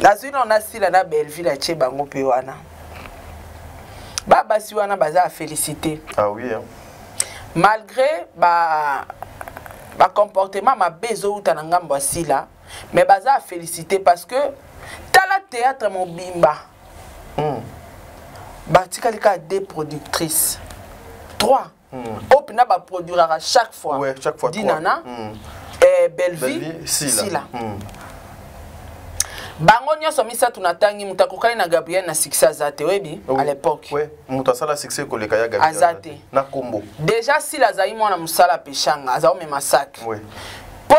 nazwi on a sila na Belleville a che bango pe wana baba si wana baza a féliciter. Ah oui hein. Malgré ba comportement ma bezo uta na ngambo sila mais baza a féliciter parce que tala théâtre mobimba batika deux productrices 3 opina ba produira chaque fois. Ouais, chaque fois. Dinana Belleville sila. Bango nyonso misatu natangi mutakokali na Gabriel na succès azate webi à l'époque. Ouais, mutasala succès ko leka ya Gabriel azate na kombo. Déjà si la zaï mwana musala peshanga azao me massacre. Ouais. Po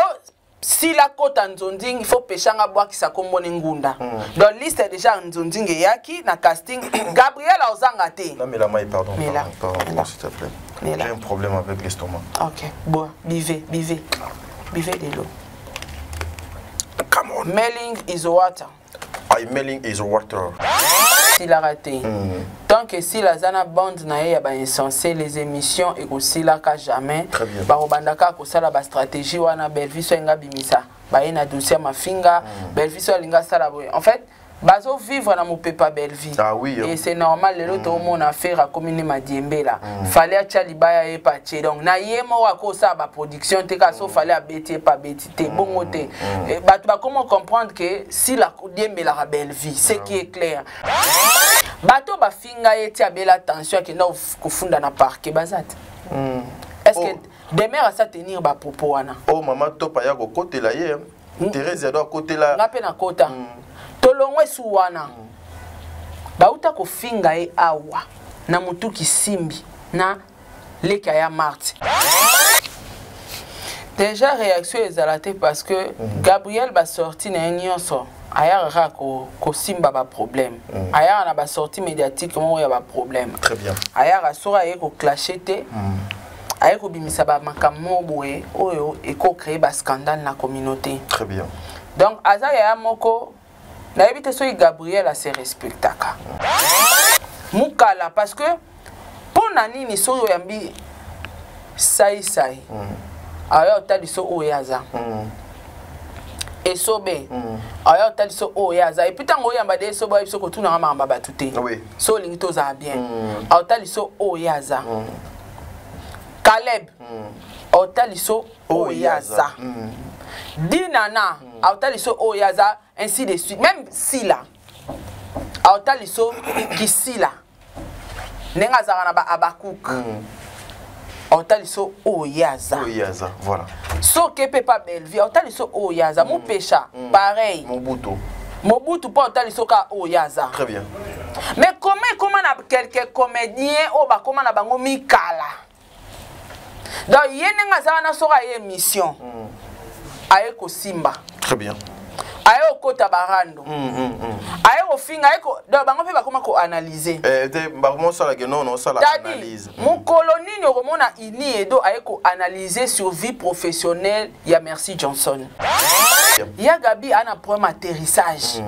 si la kota nzonding il faut peshanga bwa kisa kombo ngunda. Donc liste est déjà nzonding yaki na casting Gabriel ozanga te. Non mais la maille pardon. Pardon s'il te plaît. J'ai un problème avec l'estomac. OK. Bon, buvez de l'eau. Come on. Melling is water. Melling is water. Si la raté. Tant que si la zana bande na ya ba insensé les émissions et aussi la ka jamais. Ba robandaka ko sala ba stratégie wana Belleville so nga bimisa. Ba ina dossier mafinga, Belleville so linga sala boy. En fait, bazo vivre na Mopepa Belleville. Ah oui. Et c'est normal le lot au monde affaire à commune Madiembe là. Fallait acha libaya e pache donc na yemo wa ko sa ba production te ka so fallait abeti pas betité bongo te. Ba tu vas comment comprendre que si la Diembe la Belleville, c'est qui est clair. Bato ba finga eti abela attention ki na kufunda na parquet bazat. Est-ce que demain à ça tenir ba propos wana. Oh maman topa ya ko côté là hier. Thérèse doit côté là. Ngape na kota. Tolongwe suwana bauta ko finga e awa na mutu kisimbi na leka ya Marti. Déjà réaction ezalate parce que Gabriel ba sorti na nyonso ayara ko simba ba problème. Ayara na ba sorti médiatique mo ya ba problème. Très bien. Ayara sora ye ko clasher te. Ayara ko bimisa ba makamo boye oyo e ko créer ba scandale na communauté. Très bien. Donc azaya moko na éviter so Gabriel a se respectaka. Mukala parce que pour nani ni so yambi sai. Ayo tali so oyaza. Et sobe. Ayo tali so oyaza et puis tango yamba de so ba so ko tuna mamba batute. Oui. So lingito za bien. Ayo tali so oyaza. Caleb. Ayo tali so oyaza. Dinana. Ayo tali so oyaza. Ainsi de suite. Même si là, Aotaliso qui si là, Nenga Zarana Abakouk, Aotaliso Oyaza. Oyaza, voilà. So que pas Belleville, Aotaliso Oyaza, mon pécha, pareil. Mobutu pas Aotaliso Ka Oyaza. Très bien. Mais comment on a quelques comédiens au bas, comment on a bango Mikala. Donc, il y a Nenga Zarana sera émission. Aeko Simba. Très bien. Ayo kota barando. Ayo finga ayo do bango pe bakoma ko analyser. Te bakoma sala que non sala analyse. Mon coloni no remona ini edo ayo ko analyser sur vie professionnelle ya Merci Johnson. Ya Gabi ana problème atterrissage.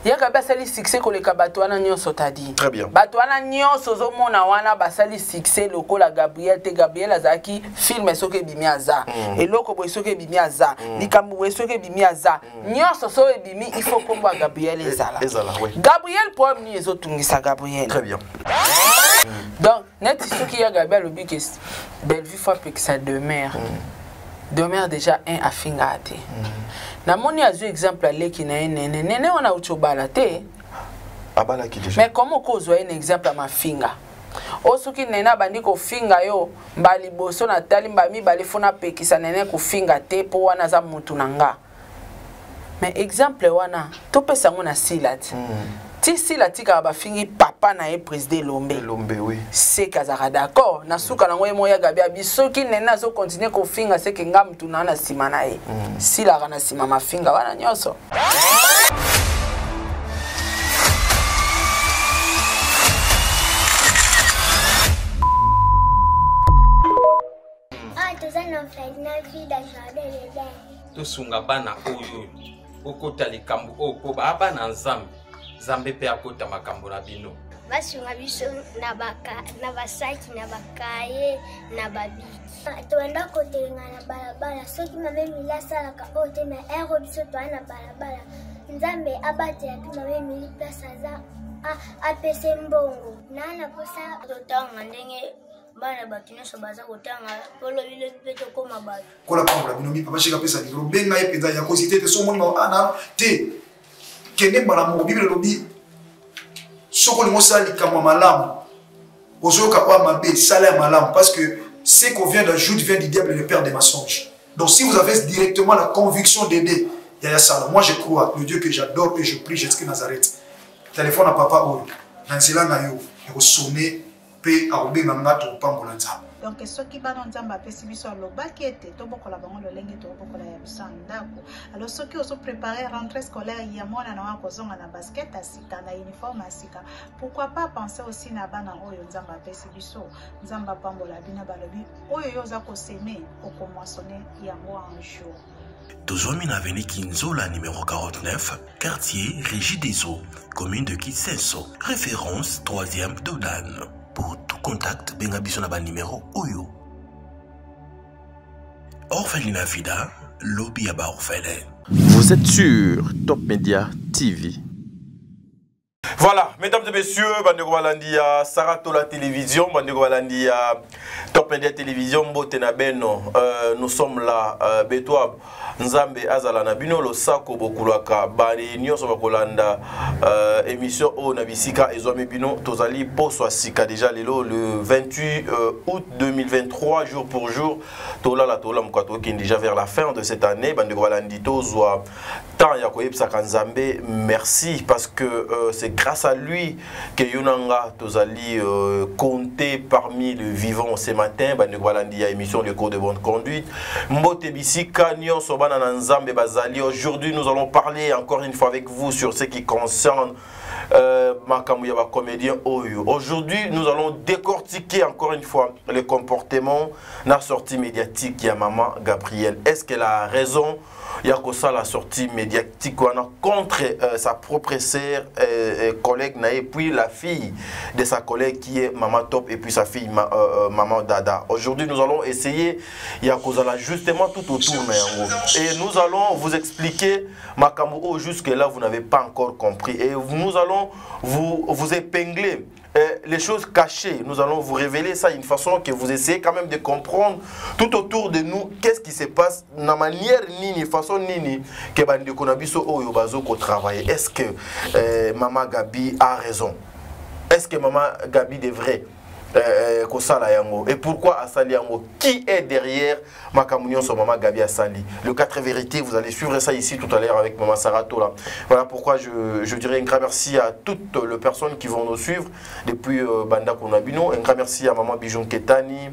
Ya Gabi asali succès ko le kabato ana nyonso tadi. Très bien. Bato ana nyonso zo mona wana basali succès lokola Gabriel te Gabriel azaki film soke bimi aza. Eloko boy soke bimi aza. Likambu boy soke bimi aza. Nyonso so bimi il faut komba Gabriel ezala. Ezala oui. Gabriel problème ni ezotungisa Gabriel. Très bien. Donc net soki ya Gabriel obi que Belleville fois que ça demeure. Demeure déjà un afinga ate. Na moni azu exemple aleki na nene wana uchobala te. Abala ki déjà. Mais comment kozwa un exemple à ma finga? Osoki nena bandi ko finga yo mbali boso na tali mbami bali fona pekisa nene ko finga te po wana za mutu nanga. Mais exemple wana to pesa ngona silati. Ti silati ka ba fingi papa na e président Lombe. Lombe oui. C'est kazara d'accord. Na suka na ngoye moya gabi abisoki nena zo continuer ko finga c'est que nga mutu na sima na e. Sila kana sima mafinga wana nyoso. Tosunga bana oyo okota likambo oko bana nzambe zambe pe akota makambo na bino basunga biso na basaki na bakaye na babiki toenda kotelenga na balabala soki mame milasalaka oyo te me ero biso toa na balabala nzambe abate ya pima we mili place aza apese mbongo nana posa totanga ndenge bana bato nyonso baza kotanga polo bile mpe tokóma bato kola pambola bino mi papa shika pesa likolo benga ye mpenza ya kosite te so moni ana te kende mbala moko bibele lobi soko lingo sala likambo ya malamu ozoyoka oya mabe sala ya malamu parce que ce qu'on vient d'ajouter vient du diable et le père des mensonges. Donc si vous avez directement la conviction d'aider Yaya Sala, moi je crois le Dieu que j'adore et je prie Jésus Nazareth. Téléphone à papa Oyo, Nanzela Nayo, et au sonner, paix à Obi Mangato, Pambolanza. Donc ce qui va dans Zamba Pessibiso Lobaki était Tobokola Bango le Lengue Tobokola Yabsandako. Alors ceux qui ont préparé rentrée scolaire, il y a moins à Kozonga na basket à Sika, na uniforme à Sika. Pourquoi pas penser aussi na Bana Oyo Zamba Pessibiso, Zamba Pambola Bina Balobi, Oyo Zako Seme, Oko moissonner Yango un jour. Tozomi avenue Kinzola numéro 49, quartier Régie des Eaux, commune de Kisenso, référence 3e Dodan. Pour tout contact, bengabiso na ba numéro Oyo. Orphelinat Vida, lobby à ba orphelin. Vous êtes sur Top Media TV. Voilà, mesdames et messieurs, Bandeko Balandi à Sarato la télévision, Bandeko Balandi à Top Media Télévision, Mbotena Beno, nous sommes là, Betouab, Nzambe Azala Nabino, le Sako Bokulaka, Bani Nyoso Bakolanda, émission O Nabisika, Ezome Bino, Tozali Poswa Sika, déjà le 28 août 2023, jour pour jour, Tola la Tola Mkato, qui est déjà vers la fin de cette année, Bandeko Balandi Tozwa, Tant Yakoyeb Sakanzambe, merci, parce que c'est grâce à lui que Yonanga Tozali compté parmi les vivants ce matin. Bandeko Balandi a émission de cours de bonne conduite. Mbote Bisika Nyon Sobana Nzambe Bazali. Aujourd'hui, nous allons parler encore une fois avec vous sur ce qui concerne Makamuyaba comédien Oyo. Aujourd'hui, nous allons décortiquer encore une fois le comportement de la sortie médiatique de maman Gabrielle. Est-ce qu'elle a raison? Il y a la sortie médiatique contre sa propre sœur et collègue et puis la fille de sa collègue qui est Maman Top et puis sa fille Maman Dada. Aujourd'hui, nous allons essayer, il y a justement tout autour. Et nous allons vous expliquer Makamou jusque-là, vous n'avez pas encore compris. Et nous allons vous épingler les choses cachées. Nous allons vous révéler ça d'une façon que vous essayez quand même de comprendre tout autour de nous qu'est-ce qui se passe na manière nini façon nini que bandeko na biso oyo bazoko travailler. Est-ce que Maman Gabi a raison? Est-ce que Maman Gabi devrait Kosala Yango? Et pourquoi Asali Yango? Qui est derrière Makamunion sur Maman Gabi Asali? Le 4 vérités, vous allez suivre ça ici tout à l'heure avec Maman Sarato là. Voilà pourquoi je dirais un grand merci à toutes les personnes qui vont nous suivre depuis Banda Konabino. Un grand merci à Maman Bijon Ketani,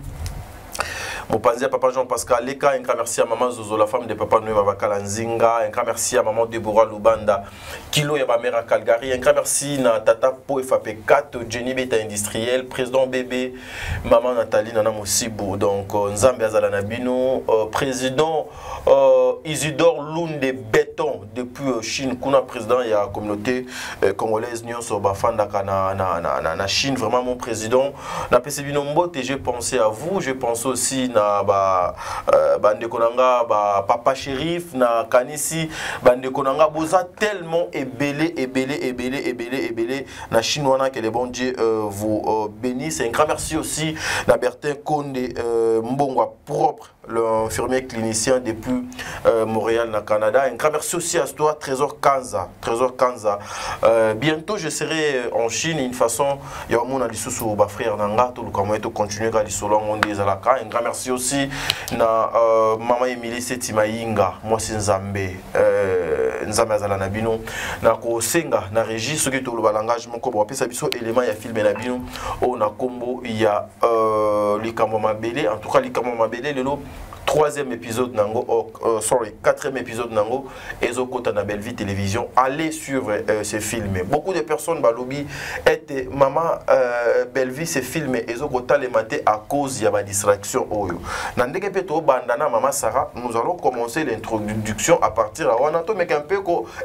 Mopanzi à Papa Jean-Pascal Leka, un grand merci à Maman Zozo, la femme de Papa Noé Babakala Nzinga, un grand merci à Maman Deborah Lubanda, Kilo Yabamera Calgary, un grand merci à Tata Po FAP4, Jenny Beta Industriel, Président Bébé, Maman Nathalie Nana Moussibou, donc Nzambe Azala Nabino, Président Isidore Lunde Béton, depuis Chine, Kuna Président, il y a la communauté congolaise, Nyon Soba Fandaka na Chine, vraiment mon président, na PCB Mbote, j'ai pensé à vous, je pense aussi na bande konanga papa shérif na kanisi bande konanga boza tellement ébélé na chinois que les bons dieux vous bénissent. Un grand merci aussi na Bertin Konde Mbongwa propre, l'infirmier clinicien depuis Montréal na Canada. Un grand merci aussi à toi Trésor Kanza. Bientôt je serai en Chine une façon ya mona lisusu ba frère nanga to lukamoy to continuer ga lisolo ngonde ezalaka. Un grand merci aussi na Maman Emilie Setimainga, moi c'est Nzambe Azala Nabino na ko senga na régie ce qui to le langage mon ko ba pesa biso élément ya film na bino o na kombo ya likambo mabele. En tout cas likambo mabele lelo troisième épisode nango, quatrième épisode nango, Ezokota na Belle Vie Télévision. Allez suivre ce film. Beaucoup de personnes balobi étaient Maman Belle Vie ce film Ezokota les maté à cause de la distraction oyo. Nandeke peto bandana Maman Sarah, nous allons commencer l'introduction à partir de Wanato mais un peu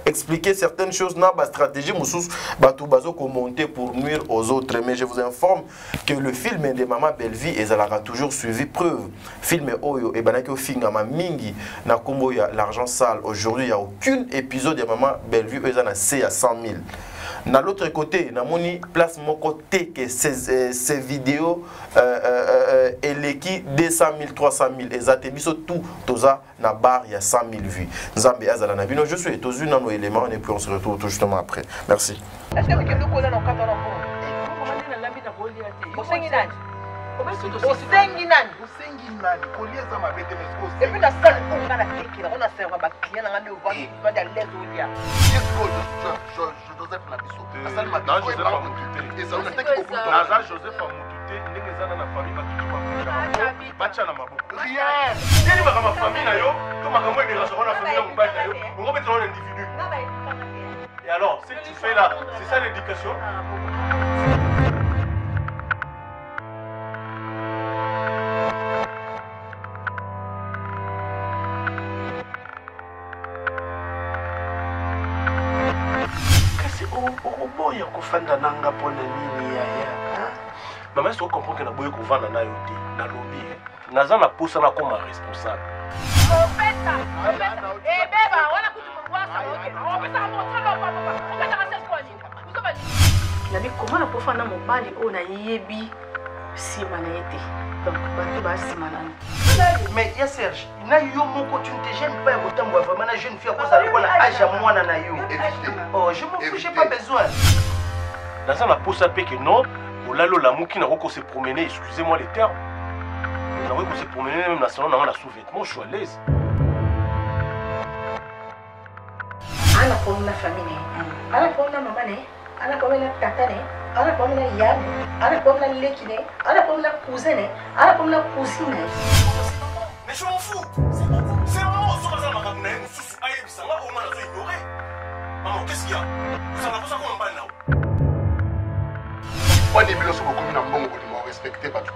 expliquer certaines choses na ba stratégie musus batu bazo commenter pour nuire aux autres. Mais je vous informe que le film de Maman Belle Vie ezalaka toujours suivi preuve film oyo et banaki ofingama mingi na kombo ya l'argent sale. Aujourd'hui, il n'y a aucun épisode de Maman Bellevue eza na C à 100 000. Na l'autre côté, na moni place mon côté que ces vidéos et l'équipe 200 000, 300 000 et ça biso tout toza na bar il y a 100 000 vues. Nzambe azala na bino, je suis tozu na nos éléments et puis on se retrouve tout justement après. Merci. Est-ce que vous avez osengi nani kolieza mabete mesko et puis na salle on a la teki on a serva ba client na ndio va de l'aise olia Joseph na biso na salle ma Joseph a mutute et ça on a teki ko na Joseph a mutute ndenge zana na famille ba tutu bacha na maboko rien ndeni ba kama famille na yo to makambo de la na famille na mobali na yo on va mettre un individu et alors ce que tu fais là c'est ça l'éducation. oboya kofanda nanga pona nini yaya mama est-ce que comprend que na boye kovanda na yo te na lobby naza na posa na koma responsable opesa eh beba wala kutumwasa wote opesa motolo papa opesa kase kwani usoba nani komana pofana mobali o na yebi sima na yete donc bato ba sima na mais ya Serge na yo moko tu ne te gênes pas autant moi vraiment la jeune fille à cause de la âge à moi na yo oh je m'en fous j'ai pas besoin dans ça la pose à que non pour la lola mouki na ko se promener excusez-moi les termes na ko se promener même na salon na la sous-vêtement je suis à l'aise ana pour la famille ana pour la maman ana pour la tata ana pour la yam ana pour la lekine ana pour la cousine ana pour la cousine. Mais je m'en fous. C'est vraiment ça que ça m'a ramené. Aïe, ça va au moins la ignorer. Maman, qu'est-ce qu'il y a? Vous en avez ça comme un bal là. Pourquoi les bilans sont beaucoup dans bon au respecté pas tout.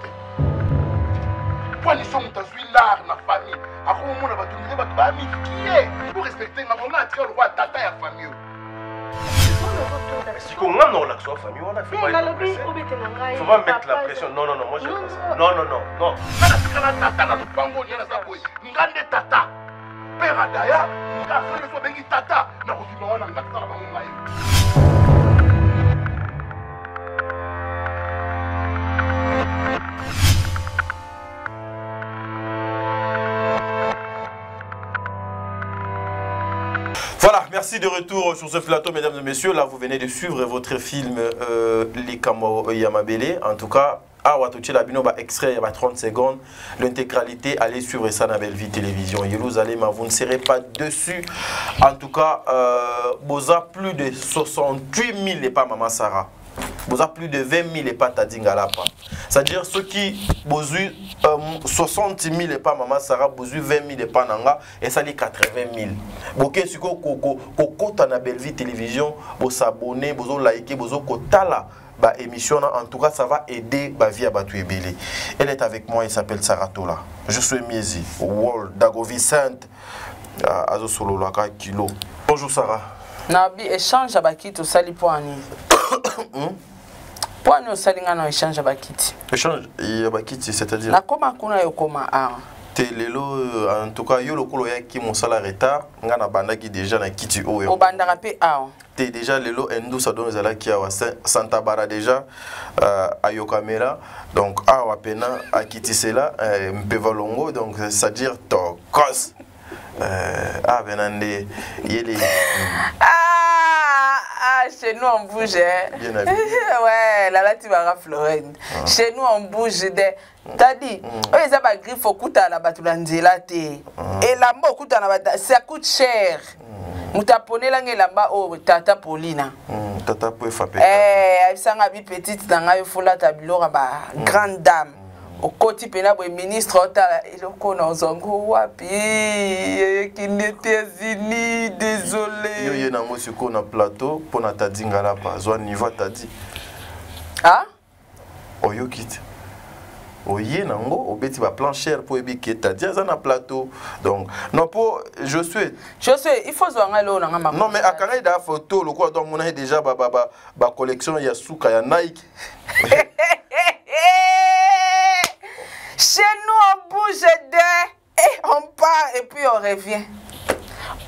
Pourquoi les sommes dans une l'art na famille. À quoi moment on va tout dire bah ami qui est pour respecter ma maman a tiré le roi tata et famille. Si qu'on a non l'action famille on a fait pas être pressé. Faut pas mettre la pression. Non non non, moi je pas ça. Non non non, non. Kana tata na lupango nyana za boy. Ngande tata. Père daya, nga frère so bengi tata na kufima wana ngata na bango ngai. Voilà, merci de retour sur ce plateau, mesdames et messieurs. Là, vous venez de suivre votre film Les Kamo Yamabele. En tout cas, à Watoche Labino, extrait, il y a 30 secondes. L'intégralité, allez suivre ça dans Bellevue Télévision. Jérusalem, vous ne serez pas dessus. En tout cas, vous avez plus de 68 000 et pas Maman Sarah. Vous avez plus de 20 000 et pas Tadingalapa. C'est-à-dire ceux qui besoin 60 000 et pas Maman Sarah, besoin 20 000 et pas Nanga, et ça dit 80 000. Vous avez si vous avez Bellevue Télévision, vous s'abonnez, vous likez, vous avez émission. En tout cas, ça va aider la vie à Batou Ebele. Elle est avec moi, elle s'appelle Saratola. Je suis Miezi, World, Dago Vicente, Azo Solo Laka Kilo. Bonjour Sarah. Nabi échange à Bakiti au sali poani. Poani au sali ngana échange à Bakiti. Échange à Bakiti, c'est-à-dire. Na koma kuna yo koma a. Lelo en tout cas yo lokolo ya ki mon salaire retard ngana bandaki déjà na kiti oyo. O bandaka pe a. Té déjà lelo endo ça donne zala ki awa Santa Bara déjà ayo caméra donc awa pena a kiti cela mpeva longo donc ça dire to cos benande yele. Chez nous on bouge. Ouais, là tu vas à Florine. Chez nous on bouge de. T'as dit, ils ont pas griffe au couteau la batulanzela te. Et la mot couteau ça coûte cher. Mutapone la ngelamba o tata Paulina. Tata peut frapper. Elle s'en a petite dans la foula tableau grande dame. Au côté pena boy ministre ota eloko na zongo wapi qui n'était unis désolé yo ye na mosiko na plateau pona tadinga la pa zo niveau tadi ah oyo kit oye nango obeti ba plancher pour ebiki tadi za na plateau donc non pour je suis il faut zwanga lo na ngama non mais akanga da photo le quoi donc on a déjà ba collection ya suka ya Nike. Chez nous on bouge de Et on part et puis on revient.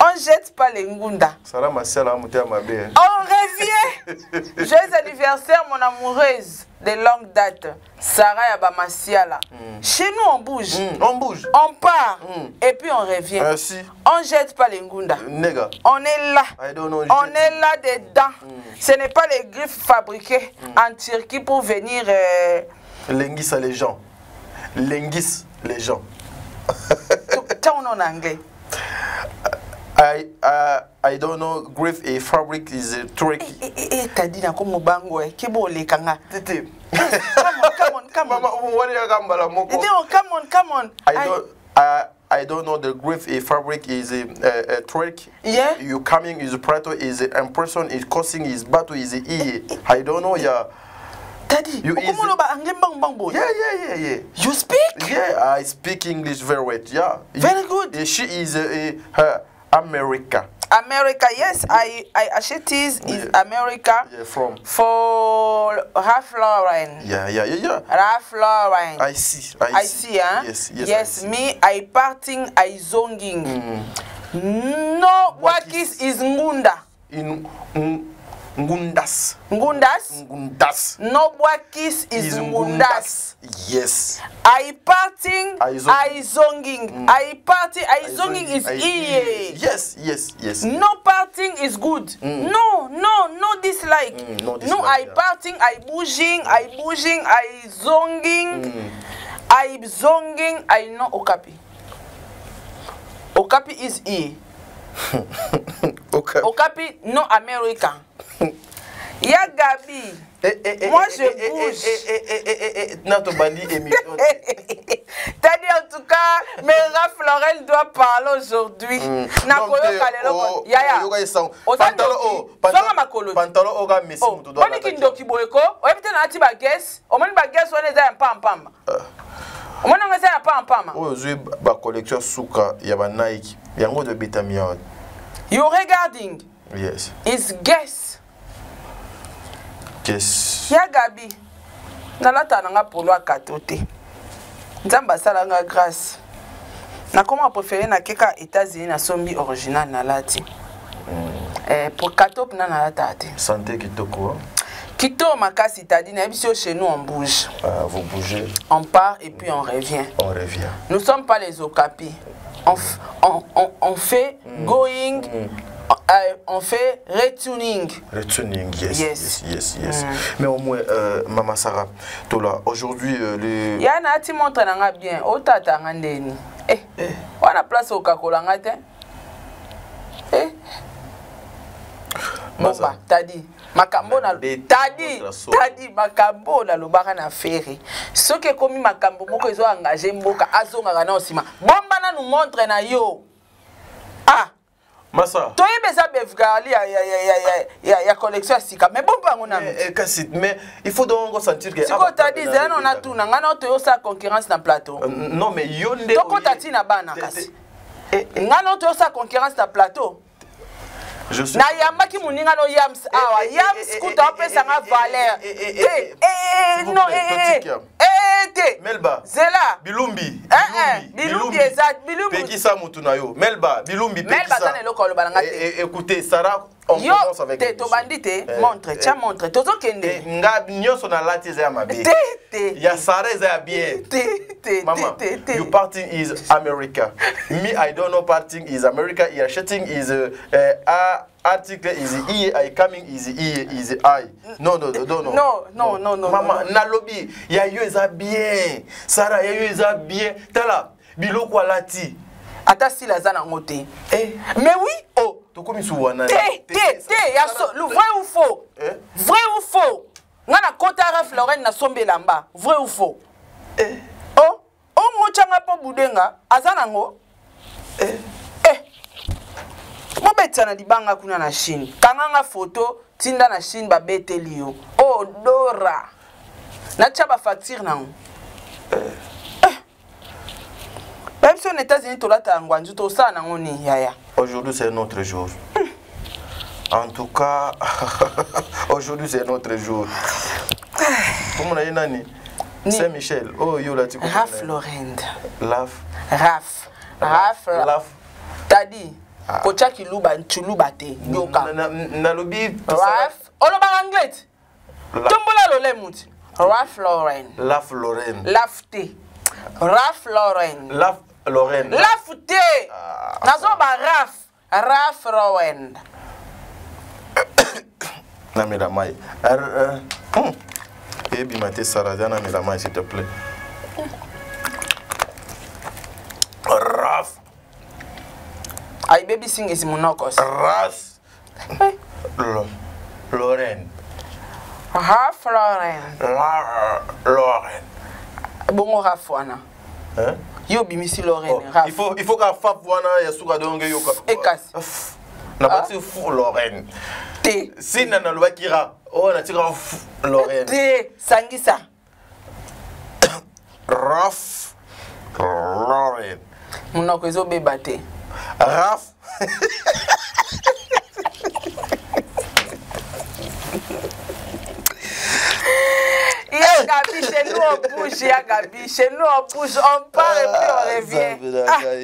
On jette pas les ngunda. Ça la Martiala a monté à ma belle. On revient. Joyeux anniversaire, mon amoureuse de longue date, Sarah Yabamasiala. Chez nous, on bouge. On bouge. On part. Et puis on revient. Merci. On jette pas les ngunda. Nègre. On est là. I don't know, On est là dedans. Ce n'est pas les griffes fabriquées en Turquie pour venir. Lengis à les gens. Lengis les gens. T'as un nom en anglais. I don't know. Griff et fabric is a trick. T'as dit comme Mubango. Kibo le kanga. Tete. Come on. What are you Come on. I don't know. The griff a fabric is a trick. Yeah. You coming is a prato is a impression is causing is battle is a I don't know. Yeah. Daddy, you yeah. You speak? Yeah, I speak English very well. Yeah. Very good. She is America. America, yes. She is America. Yeah, from. For Ralph Lauren. Yeah. Ralph Lauren. I see, huh? Yes. Me, I parting, I zonging. No, what is Ngunda? Ngundas. No Wakis is Ngundas. Yes. I parting, I zonging. I party, I zonging is iye. Yes. No parting is good. No dislike. No, I parting, I bouging, I zonging. I zonging, I no okapi. Okapi is iye. Okapi, no American. Ya Gabi. Moi je bouge. Notre bandit émission. T'as dit en tout cas, mais Ralph Lauren doit parler aujourd'hui. Pantalon oga messi mutu doit. On kindo kiboyeko, o ebite na ati ba guess, o mani ba guess one za mpamba. O mani ngasa ya mpamba. O zui ba collection suka ya ba Nike. Yango de bitamia. You regarding? Yes. Is guess. Yes. Ya Gabi. Nalata nanga polo akatote. Nzamba sala nga grâce. Na comment préféré na keka États-Unis na sombi original na lati. Pour katop na nalata ate. Santé kitoko. Kito makasi tadi na ebisio chez nous on bouge. Vous bougez. On part et puis on revient. Nous sommes pas les Okapi. On fait going. On fait retuning. Yes. Mais au moins, Maman Sarah, Tola, aujourd'hui, les. Yana ati montre nanga bien. Otata ngandeni. On a place au kakolanga te. Bomba, tadi. Makambo na tadi makambo na lobaka na feri. Ce que komi makambo moko ezo engagé mboka azonga na osima. Bomba na nous montre na yo. Massa. Toi beza bevgali ya collection sika mais bon pas on a mais il faut donc sentir que si ko ta dit zana on a tout na ngana to sa concurrence na plateau non mais yonde to ko ta tina bana kasi ngana to sa concurrence na plateau na yambaki muninga no yams awa yams kuta pesa nga valeur Melba Zela Bilumbi exact Pekisa mutu na yo Melba Bilumbi Pekisa Melba tane lokolo balanga écoutez Sarah on commence avec te to bandite montre tozo kende nga nyoso na lati za mabe ya Sarah za bien mama you parting is America me I don't know parting is America your shitting is article is I coming is I no mama na lobby ya yo eza bien Sarah ya yo eza bien tala biloko alati ata si la zana ngote mais oui comme souvent le vrai ou faux ngana kota Ralph Lauren na sombe lamba vrai ou faux mochanga po budenga azana ngo mobetsa na libanga kuna na Chine kanganga photo tinda na Chine ba beteli yo dora na tcha ba facture nango même si aux États-Unis tolata ngwanzu to sa nango ni yaya. Aujourd'hui c'est notre jour. En tout cas, aujourd'hui c'est notre jour. Comment on a dit Saint-Michel. Oh yo là tu Ralph Lauren. Ralph Raf. Tadi. Kocha kiluba chuluba te. Yoka. Nalobi. Raf. Oloba anglais. Tombola lole muti. Raf Lauren. Laf Lauren. Lafte. Raf Lauren. Laf Lauren. Lafte. Nazoba Raf. Raf Lauren. Namira Mai. Ebi mate Sarah, Namira Mai, s'il te plaît. Raf. Ay baby sing is monokos. Ras. Lauren. Raf Lauren. Lauren. Bongo Rafwana. Hein? Yo bimisi Lauren. Oh, il faut qu'à Fafwana ya suka donge yoka. Ekas. Na bati fu Lauren. Te. Si nana lwa kira. Oh na tira Lauren. Te sangisa. Raf Lauren. Monoko ezo beba te. Raf. Gabi, chez nous on bouge, Gabi, chez nous on bouge, on part et puis on revient.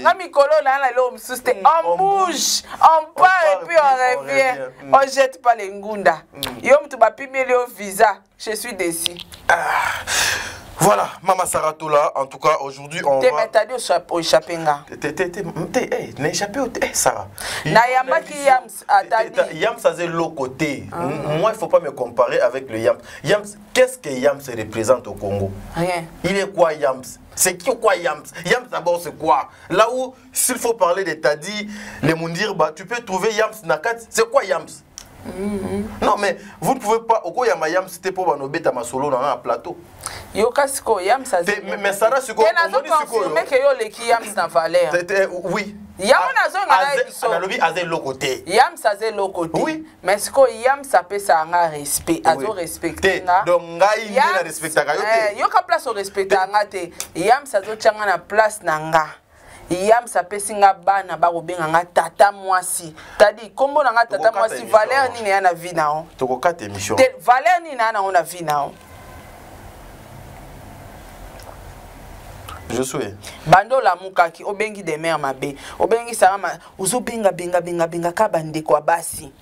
Ah, Mikolo, on bouge, on part et puis on revient. On jette pas les ngunda. Yom tu vas pimer le visa, je suis déçu. Voilà, Mama Saratola, en tout cas aujourd'hui on va... T'es dit au chapenga. N'as échappé au... Sarah. Nayamba qui Yams a dit. Yams a l'autre côté. Moi, il ne faut pas me comparer avec le Yams. Yams, qu'est-ce que Yams représente au Congo? Rien. Il est quoi Yams? C'est quoi Yams? Yams d'abord c'est quoi? Là où, s'il faut parler de Tadi, les Mundirba, tu peux trouver Yams Nakat. C'est quoi Yams? Non mais vous ne pouvez pas au quoi yama yam c'était pour banobeta masolo dans un plateau. Yo kasiko yam ça. Mais ça c'est quoi? On dit confirmer que yo le ki yam na valeur. Oui. Yam na zo ngana biso. On a lobby à zéro côté. Yam ça c'est l'autre côté. Oui. Mais ce que yam ça peut ça nga respect, azo respecter nga. Donc ngai ni na respecta ka yo te. Yo ka place au respecter nga te. Yam ça zo tchanga na place na nga. Yam sa pesinga bana ba kobenga nga tata mwasi. Tadi kombo na nga tata mwasi valeur nini ya na vie na o. Toko kata émission. Valeur nini na vie na o. Je suis. Bando la mukaki obengi de mère mabe. Obengi sama uzo benga ka bande kwa basi.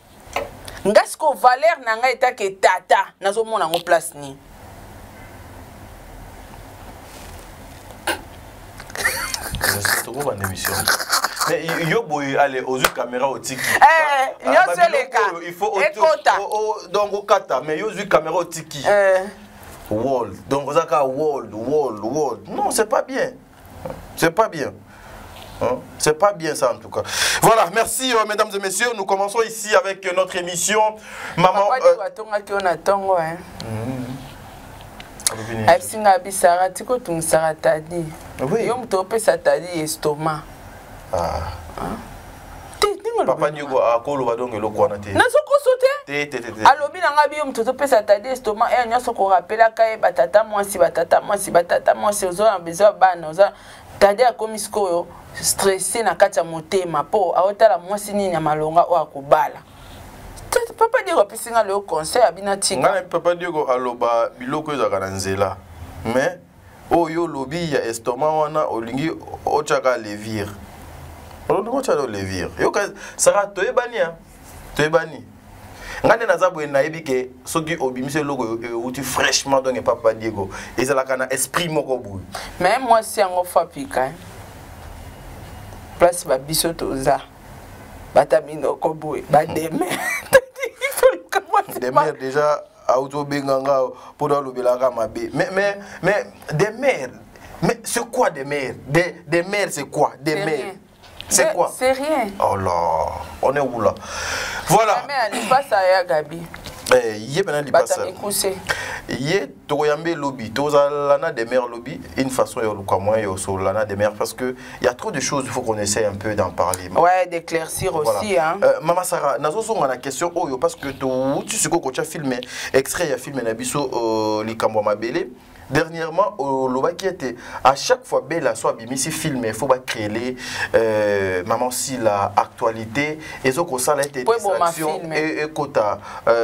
Ngasko valeur na nga etake tata nazo mona ngo place ni. C'est trop bonne émission. Mais yo boy aller aux caméras au tiki. Il faut donc au kata mais yo aux caméras au tiki. Wall. Donc vous avez wall. Non, c'est pas bien. C'est pas bien. Hein? C'est pas bien ça en tout cas. Voilà, merci mesdames et messieurs, nous commençons ici avec notre émission. Maman Absinga bisara tiko tunsara tadi. Oui. Yo mtope sa tadi estomac. Papa Diogo akolo badonge lokwana te. Nasoko sote? Te. Alobi na ngabi yo mtope sa tadi estomac e nyoso ko rappela kai batata mwasi ozo na besoin bana ozo tadi akomisko yo stressé na kati ya motema po aotala mwasi nini ya malonga o akobala. Papa Diogo pesinga le conseil abina tika. Ngana Papa Diogo aloba biloko ezaka na nzela. Mais oyo lobi ya estomac wana olingi ochaka levir. Ochaka levir. Yo ka sara toyebani. Ngane nazabwe nayebi ke soki obimise logo uti fraîchement donc Papa Diogo. Ezalaka na esprit moko boui. Mais moi si yango fapika. Place ba biso toza. Batamino koboui ba deme. Des mères déjà auto benganga pour dans le belaka mabe. Mais des mères. Mais c'est quoi des mères? Des mères c'est quoi? Des mères. C'est quoi? C'est rien. Oh là, on est où là? Voilà. Mais elle passe à Gabi. Yé bena li passe. Yé toyambe lobby, tozalana des mères lobby, une façon yo moi yo so lana des mères parce que il y a trop de choses, il faut qu'on essaie un peu d'en parler. Ouais, d'éclaircir aussi hein. Maman Sarah, nazo songa na question oyo parce que tu sais ko tu as filmé extrait ya filmé na biso likambo mabele dernièrement au loba qui était à chaque fois belle soit bimisi film il faut pas créer maman si la actualité et zo ko ça la distraction et kota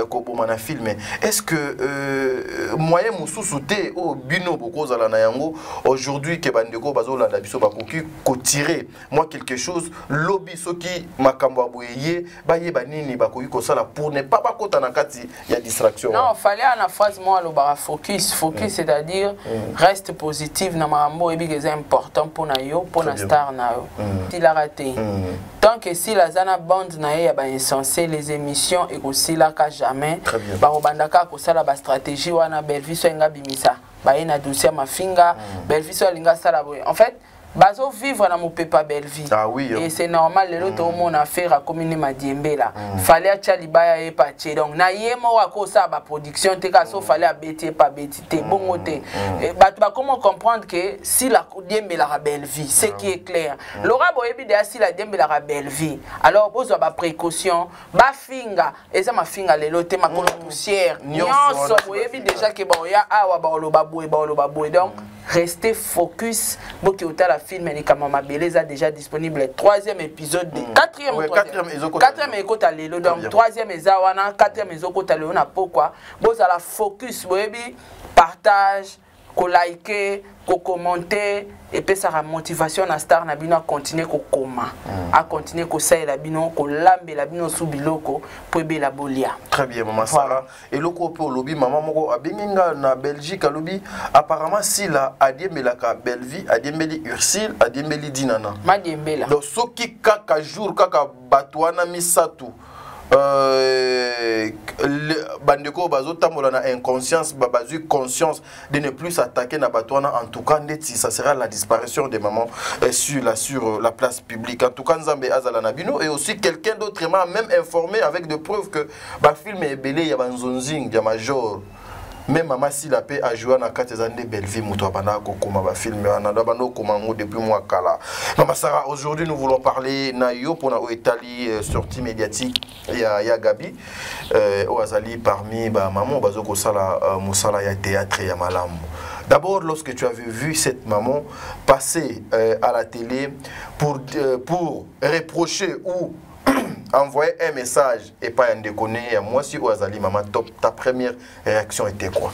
ko bomana film est-ce que moyen mususu te au bino boko za la na yango aujourd'hui ke bandeko bazola da biso bakoki ko tirer moi quelque chose lobby soki makambo aboyé baye banini bakoki ko sala pour ne pas bakota na kati ya distraction. Non, fallait en phrase moi le focus c'est-à-dire reste positif na mambo et bien c'est important pour na yo pour na star na yo. Il a raté. Tant que si la zana bande na ya ba insensé les émissions et aussi là ka jamais ba robandaka ko sala ba stratégie wana Bellevue so nga bimisa ba ina dossier mafinga Bellevue so linga sala boy. En fait bazo vivre na mopepa Bellevue. Ah oui. Et c'est normal les autres mon affaire à commune Madiembela. Fallait acha libaya e pache donc na yemo wa ko sa ba production te ka so fallait abeti pas beti te bongo te. Ba comment comprendre que si la Diembela ra Bellevue, c'est qui est clair. Laura boyebi de si la Diembela ra Bellevue. Alors pose ba précaution, ba finga et ça ma finga les lote ma kolo poussière. Nyonso boyebi déjà que ba ya awa ba lo baboy donc restez focus boki otala film ni kama mabeleza déjà disponible le troisième épisode de quatrième ekota lelo donc troisième ezawana quatrième ezokota lelo na pourquoi boza la focus boyebi partage ko liker ko commenter et puis ça la motivation na star na bino à continuer ko koma à continuer ko saela bino ko lambela bino sous biloko pour be la bolia. Très bien maman Sarah et loko pour lobby maman moko abenga na Belgique à lobby apparemment si la adiembela ka Bellevue adiembeli Ursule adiembeli Dinana madiembela donc soki kaka jour kaka batwana misatu bandeko bazotambola na inconscience bazu conscience de ne plus s'attaquer na batwana en tout cas ndeti ça sera la disparition des mamans sur la place publique en tout cas Nzambe azala na bino et aussi quelqu'un d'autre m'a même informé avec des preuves que ba film est belé ya banzonzing ya major même maman si la paix a joué na katezande Bellevue muto bana ko koma ba film na da bano komango depuis mois kala. Maman Sarah aujourd'hui nous voulons parler na yo pour na Italie sortie médiatique ya Gabi Oazali parmi ba maman bazoko sala musala ya théâtre ya malamu. D'abord lorsque tu avais vu cette maman passer à la télé pour reprocher ou envoyer un message et pas un déconner, moi si Oazali maman top, ta première réaction était quoi?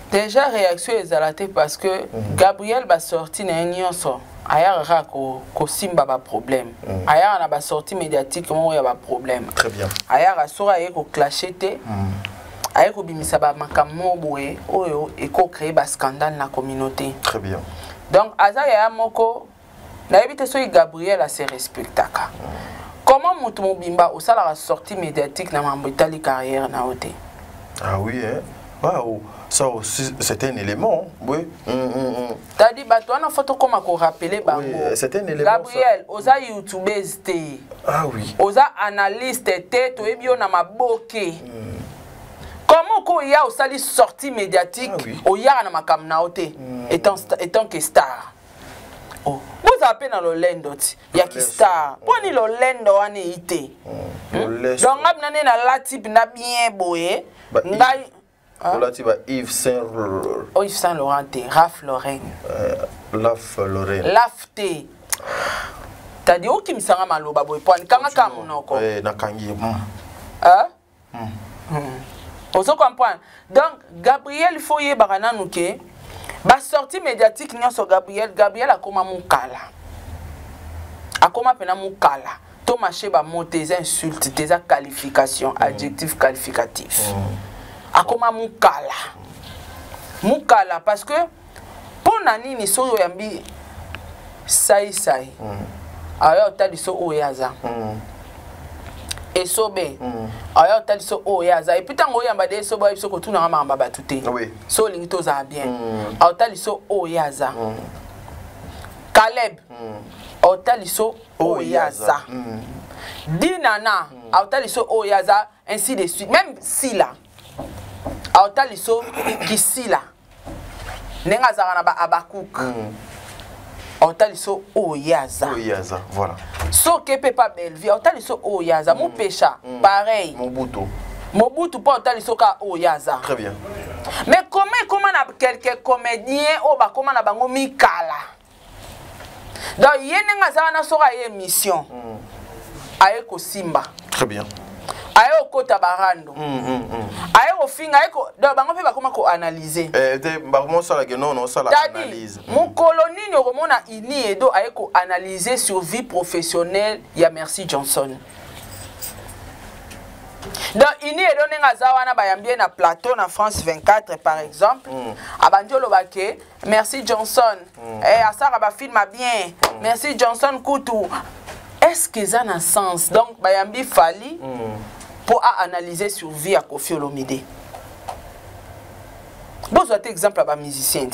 Déjà réaction est parce que Gabriel va sortir dans un nyonso. Ailleurs ko simba ba problème. Ailleurs na ba sortie médiatique comment il y a ba problème. Très bien. Ailleurs asura ko clasher te. Ailleurs ko bimisa ba makamo boye oyo et ko créer ba scandale na communauté. Très bien. Donc azaya moko na éviter so Gabriel a se respectaka. Comment Moutou Bimba au salaire a sorti médiatique dans ma carrière na ote? Ah oui, hein? Waouh, ça aussi c'est un élément, oui. T'as dit, bah toi, on a photo comme à rappeler, bah oui, c'est un élément. Gabriel, osa YouTubeuse te. Ah oui. Osa analyste te, to ebio na maboke. Comment ko ya au sali sortie médiatique, au ya na makam na ote, étant que star. Oh. Vous appelez dans le lendo, il y a qui star. Prenez le lendo en été. Donc, on a la type na bien boye. La type Yves Saint Laurent. Oh, Yves Saint Laurent, Raph Lauren. Laf Lauren. Lafte. T'as dit, où qui me sera maloba boy? Point, quand on a monoko. Eh, nakangi. Hein? On se comprend. Donc, Gabriel Foye Barana Nouké. Ba sortie médiatique n'y a sur Gabriel a comme mukala. A comme pena mukala. To marché ba mot tes insultes, tes qualifications, adjectifs qualificatifs. A comme mukala. Mukala parce que pour nani ni so yambi sai. Alors t'as dit so oyaza. Et sobe alors t'as dit so oyaza et puis tant oyamba de so ba so ko tuna mamba batute oui so lingito za bien alors t'as dit so oyaza Caleb alors t'as dit so oyaza Dinana alors t'as dit so oyaza ainsi de suite même Sila alors t'as dit so Kisila nenga za na ba Abakuk Otaliso Oyaza. Oyaza, voilà. So kepe pas Bellevue, otaliso Oyaza, mon pécha, pareil. Mobutu. Mobutu pas otaliso ka Oyaza. Très bien. Mais comment na quelques comédiens au ba comment na bango mikala. Donc yenenga za na sora émission. Aye ko simba. Très bien. Aye okota barando. Aye ofinga aye ko donc bango pe ba comment ko analyser. Ba comment ça la que non ça la analyse. Mon colonie no remona ini edo aye ko analyser sur vie professionnelle ya Merci Johnson. Donc ini edo nenga za wana bayambie na plateau na France 24 par exemple. Abanjolo bake Merci Johnson. Asara ba film bien. Merci Johnson Koutou. Est-ce que ça a un sens? Donc bayambi fali pour analyser sur vie à Koffi Olomide. Bon, c'est un exemple à musicien.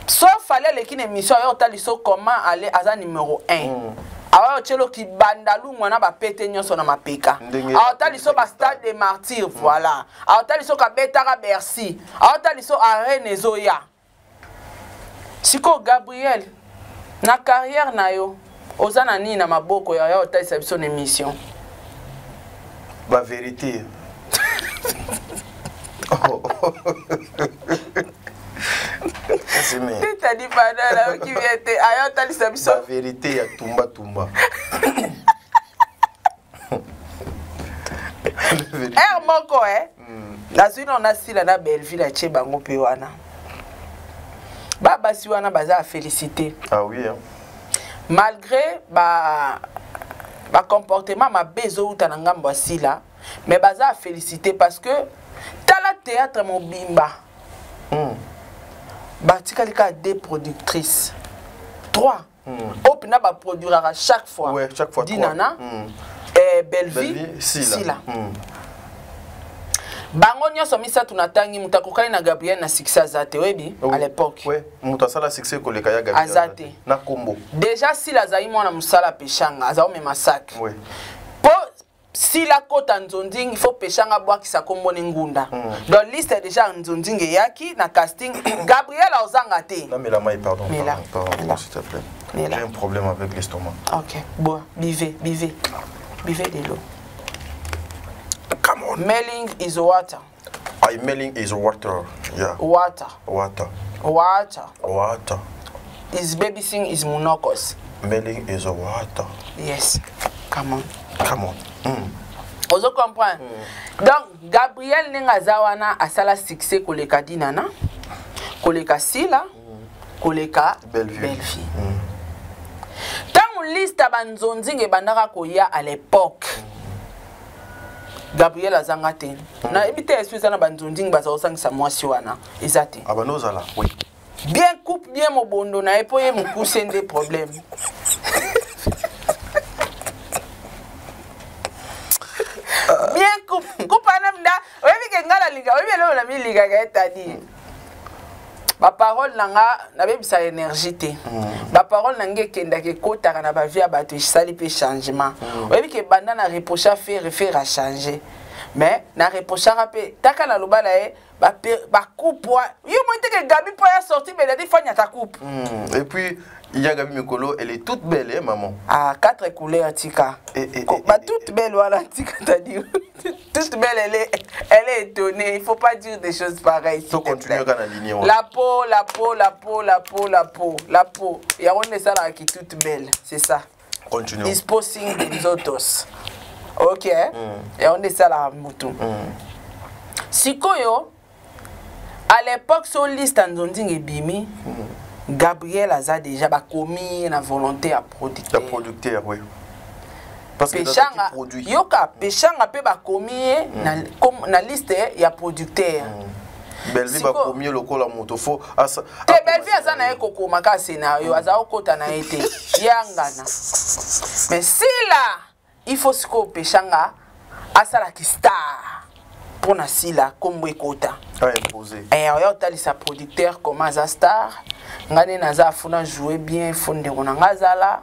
Sauf fallait l'équipe émission comment aller à ça numéro 1. Alors tchelo ki bandalou mwana ba pété nyonso na mapeka. Alors taliso ba stade des martyrs voilà. Alors taliso ka betara Bercy. Alors taliso arène ezoya. Siko Gabriel na carrière na yo ozana ni na maboko ya yo talisa biso na émission. Ba vérité. T'as dit pas là qui vient ayo talisa biso. La vérité ya tumba tumba. Moko la suite on a si la Belleville à Tchebango pe wana. Baba si wana baza féliciter. Ah oui hein. Malgré ba comportement ma bezo uta na ngambo asila mais baza féliciter parce que tala théâtre mon bimba. Batika deux productrices. 3. Opina ba produira chaque fois. Ouais, chaque fois. Dinana et Belleville Sila. Bango nyonso misatu natangi mutakokali na Gabriel na succès azate webi à l'époque. Ouais, mutasala succès koleka ya Gabriel. Azate. Na kombo. Déjà Sila zayi mwana musala peshanga azao me massacre. Ouais. Po Sila kota nzonding il faut peshanga bwaki sa kombo ngunda. Donc liste déjà nzonding yaki na casting Gabriel ozanga te. Non mais la maille pardon. Pardon s'il te plaît. J'ai un problème avec l'estomac. OK. Bon, buvez de l'eau. Come on. Mailing is water. Mailing is water. Yeah. Water. Is baby sing is monocos. Mailing is water. Yes. Come on. Vous comprenez? Donc Gabriel Nengazawana a sala succès koleka dinana, koleka Sila, koleka Belleville. Tant liste abanzonzing et bandara koya à l'époque. Gabriel azangate. Na ebite espèce na banzonzing bazosang sa mwasi wana. Ezate. Abanozala. Oui. Bien coupe bien mobondo na epoye mukuse des problèmes. Bien coupe anamda. Webi kengala liga, webi lelo na mi liga ka etadi. Ba parole nanga na bebisa énergie te. Ba parole nange kenda ke kota na ba vie ba to sali pe changement. Webi ke banda na reprocher faire à changer. Mais na reprocher rapé taka na lobala ba coupe yo monte que Gabi pour sortir mais il faut ta coupe. Et puis il y a Gabi Mikolo, elle est toute belle hein maman. Ah 4 couleurs tika. Bah toute belle voilà tika t'as dit. Toute belle elle est étonnée, il faut pas dire des choses pareilles. Faut continuer à la ligne. La peau. Il y a une ça là qui est toute belle, c'est ça. Continuons. Is posing des autos. OK. Et on est ça là mutu. Sikoyo à l'époque sur liste Nzonding et Bimi Gabriel Aza déjà commis la volonté à producteur. La producteur oui. Parce que Peshanga yoka Peshanga pe ba commis na liste ya producteur. Belleville ba commis lokola moto fo asa. Te Belleville Aza na ekoko maka scénario Aza okota na été yangana. Mais si là il faut que Peshanga asala ki star. Pour na Sila comme ekota imposé oyo tali sa producteur comme Aza star ngane naza funa jouer bien fonde ona ngazala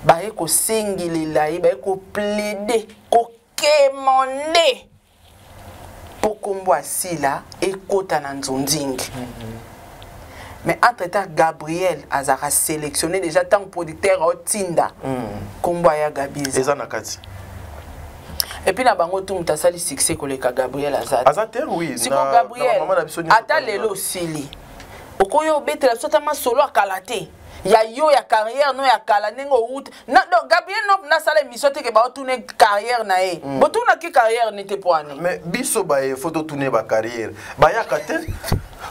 ba eko singilila ba eko plaider ko kemonde pour kombo Sila ekota na Nzonding. Mais entre temps Gabriel Azara sélectionné déjà tant producteur au Tinda kombo ya Gabi eza nakati. Et puis na bango tout mutasali succès koleka Gabriel Azat. Azat oui. Si Gabriel ata lelo sili. Okoyo betela sotama solo akalate. Ya yo ya carrière no ya kala nengo out. Na donc Gabriel no na sala émission te ke ba tourner carrière na e. Bo tourner ki carrière n'était pas né. Mais biso ba e photo tourner ba carrière. Ba ya kate.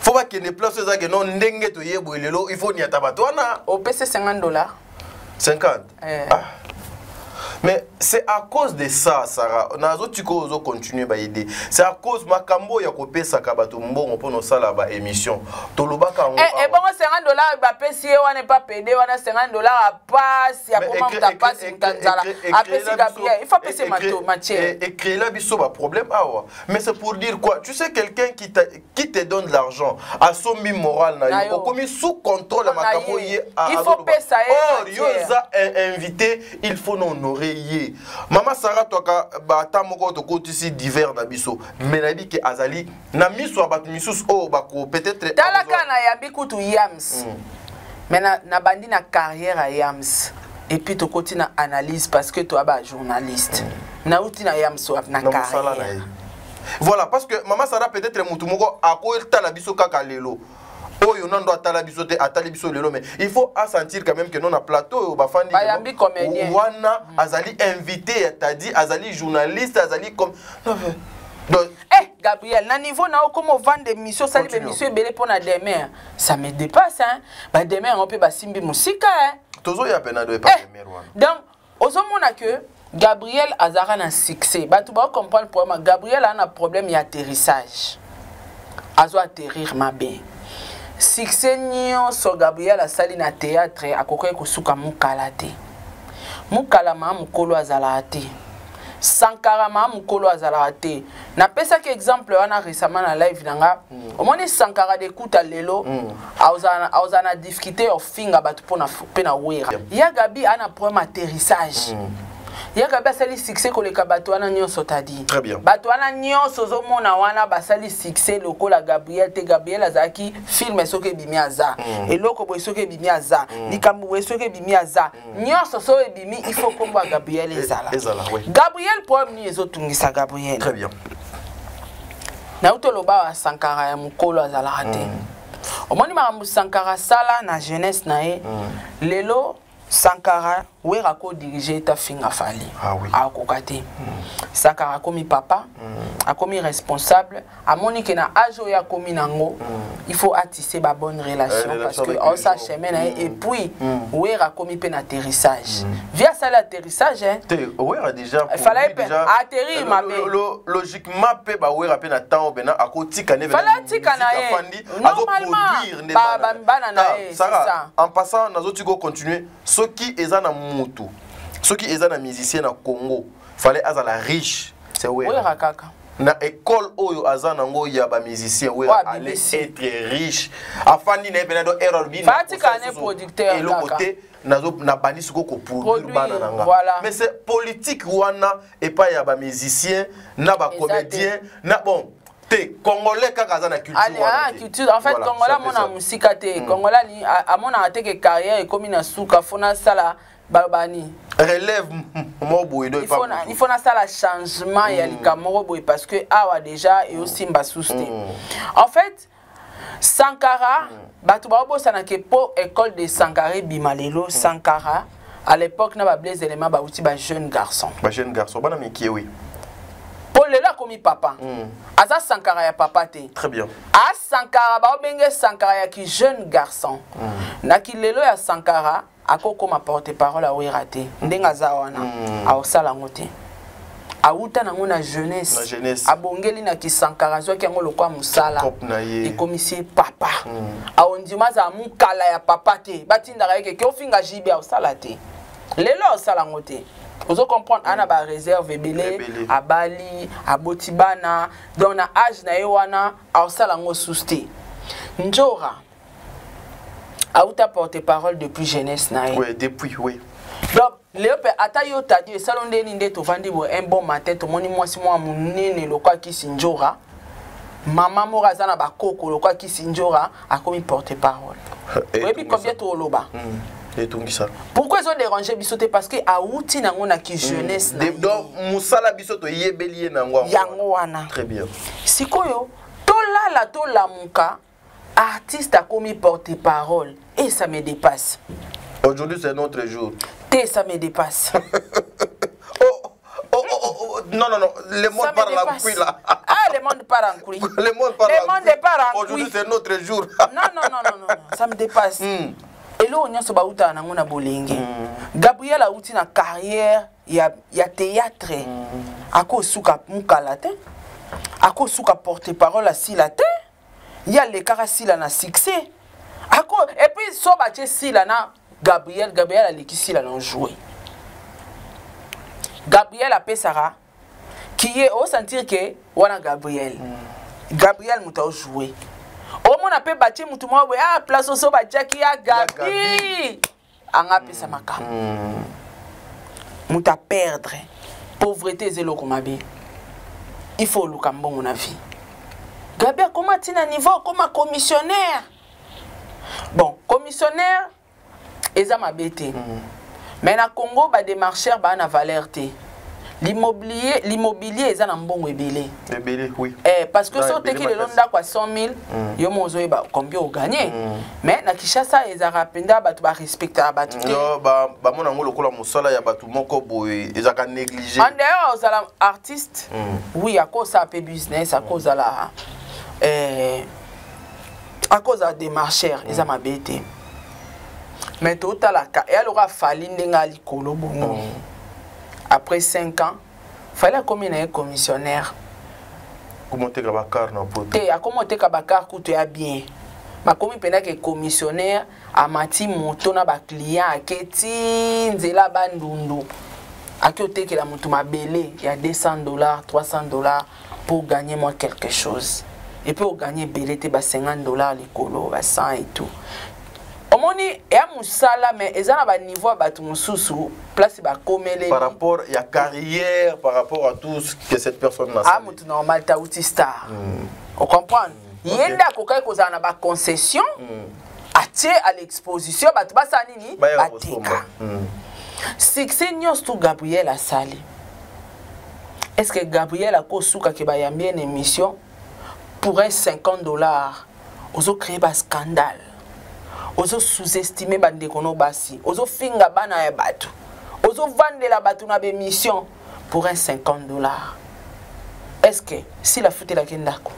Faut pas qu'il ne place ça que non ndenge to yebo lelo il faut ni atabatwana. Au PC $50. 50. Ah. Mais c'est à cause de ça, Sarah. Nazo tiko zo continuer ba aider. C'est à cause makambo ya kopesa ka bato mbongo pour nos sala ba émission. Tolobaka ngo. Et bon $50 ba pesi wana pas pédé wana $50 à passe ya comment ta passe Tanzala. A pesi Gabriel, il faut payer matière. Et créer là biso ba problème awa. Mais c'est pour dire quoi? Tu sais quelqu'un qui te donne de l'argent à son moral na yo comme sous contrôle makambo yé. Il faut payer ça. Oh, yo za invité, il faut honorer. Maman Sarah toka bata moko to kotisi divers na biso mais na bi ke azali na miso abatu misus o bako peut-être talaka na yambi kutu Yams mais na bandi na carrière à Yams et puis to koti na analyse parce que to aba journaliste na uti na Yams na carrière voilà parce que maman Sarah peut-être mutu moko akoyeta la biso kaka lelo. Oh, il y a atala bisote atali biso lelo mais il faut sentir quand même que non na plateau ba fandi wana azali invité t'a dit azali journaliste azali comme Gabriel na niveau na comme vendre des missions ça les missions belé pour na demain ça me dépasse hein ba demain on peut ba simbi musika hein tozo ya pena do pas demain wana donc ozomona que Gabriel azara na succès ba tu ba comprendre problème Gabriel a un problème d'atterrissage azo atterrir ma bien succès nyonso Gabriel asali na théâtre akokoye kosuka mukala te mukala ma mukolo azala te Sankara ma mukolo azala te na pesa ke exemple wana récemment na live nanga omoni Sankara de kuta lelo auzana difficulté of finga batu pona pena wera ya Gabi ana problème atterrissage ya Gabi asali succès koleka batu wana nyonso tadi très bien batu wana nyonso zo mona wana basali succès lokola Gabriel te Gabriel azaki film soke bimi aza eloko boy soke bimi aza likambo boy soke bimi aza nyonso so bimi il faut kombo Gabriel ezala Gabriel problème ni ezotungisa Gabriel très bien na utoloba wa Sankara ya mukolo azala te omoni makambo Sankara sala na jeunesse na e lelo Sankara wera ko diriger ta finga fali a kokate Sankara komi papa a komi responsable a moni ke na ajo ya komi nango il faut attisser ba bonne relation parce que on sa chemin et puis wera komi pe na atterrissage via ça l'atterrissage hein wera déjà il fallait atterrir ma logiquement pe ba wera pe na temps bena akotika ne fallait tika na normalement ba bana na ça en passant nazo go continuer ce qui est na mutu ce qui est na musicien na Congo fallait azala riche c'est wera kaka na école oyo azana ngo ya ba musicien wera allait être riche afandi na pena do error bi fatika ne producteur et le côté nazo na bani siko ko produire bana nanga mais c'est politique wana et pas ya ba musicien na ba comédien na bon Congolais kaka za na culture culture en fait Congolais mona musika te Congolais ni amona te ke carrière et comme na suka fona sala babani relève mo boido il faut na sala changement ya likamoro boy parce que awa déjà et aussi mba souste en fait Sankara batu ba bossa na ke po école de Sankara bimalelo Sankara à l'époque na ba blaze élément ba outi ba jeune garçon bana miki oui Paul là comme papa. Aza Sankara ya papa te. Très bien. A Sankara ba obenge Sankara ya ki jeune garçon. Na ki lelo ya Sankara akoko ma porte-parole a wirate. Ndenga za wana. A osala ngote. A uta na ngona jeunesse. Na jeunesse. Abongeli na ki Sankara zo ki ngolo kwa musala. E komisi papa. A ondima za mukala ya papa te. Batinda ka yeke ki ofinga jibe a osala te. Lelo osala ngote. Vous comprenez, ana ba réserve belé à Bali, à Botibana, dans na âge na ewana, a osala ngo souste. Njora. A uta porte-parole depuis jeunesse na. Oui, depuis oui. Donc, Léope atayo tadi salon de ninde to vandi bo un bon matin to moni moi si moi munene lokwa ki sinjora. Maman mora zana ba koko lokwa ki sinjora a komi porte-parole. Et puis combien to loba. Et tout ça. Pourquoi ils ont dérangé bisoté? Parce que Aouti n'a qui jeunesse. Donc Moussala bisoto yebeli nango. Yangoana. Très bien. Sikoyo, to la muka, artiste a commis porte-parole et ça me dépasse. Aujourd'hui c'est notre jour. Ça me dépasse. Non, le monde parle en couille là. Ah, le monde parle en couille. Le monde parle en couille. Aujourd'hui c'est notre jour. Non, ça me dépasse. Et là, on y a ce baouta na ngona bolenge. Gabriel a outi na carrière, il y a théâtre. Ako suka mukalate. Ako suka porte-parole à silate. Il y a les caracila na succès. Ako et puis so bache sila na Gabriel a l'équipe là joué. Gabriel a Pesara qui est au sentir que wana Gabriel mouta joué. Au mon appel bâti moutouma ouais ah place au so bâti qui a Gabi anga pesa maka mouta perdre pauvreté zélo comme abi il faut le cambo mon avis. Gabi comment tina niveau comme commissionnaire. Bon commissionnaire eza mabete. Mais na Congo ba démarcheur ba na valeur té. L'immobilier eza na mbongo ebele. Ebele oui. Parce que so teki le londa kwa 100 000 yo mozo ba combien au gagner. Mais na Kinshasa eza rapenda batu ba respecter batu. Yo ba mona ngolo kola musala ya batu moko boye eza ka négliger. En dehors aux artistes oui à cause ça pe business à cause la à cause des démarcheurs eza mabete. Mais tout à la cas, elle aura fallu n'engali kolo bongo. Après 5 ans, fallait combien un commissionnaire. Comment te kabakar na poto? Comment te kabakar coûte bien. Ma commis pena que commissionnaire a mati moto na ba client aketi nzela bandundu. Akote que la moto ma belé, il y a $200, $300 pour gagner moi quelque chose. Et puis pour gagner belé te ba $50 les colo, ba 100 et tout. Omoni ya musala mais ezana ba niveau batu mususu place ba komele par rapport à la carrière par rapport à tout ce que cette personne a. Ah mutu normal ta outil star. On comprend. Yenda kokai kozana na ba concession. Atie à l'exposition batu ba sanini batika. Succès nyos tout Gabriel a sali. Est-ce que Gabriel a kosuka ke ba yambie une émission pour $50 ozo créer ba scandale. Ozo sous-estimer bande kono basi ozo finga bana ya batu ozo vendre la batu na be mission pour $50. Est-ce que si la foute la kendako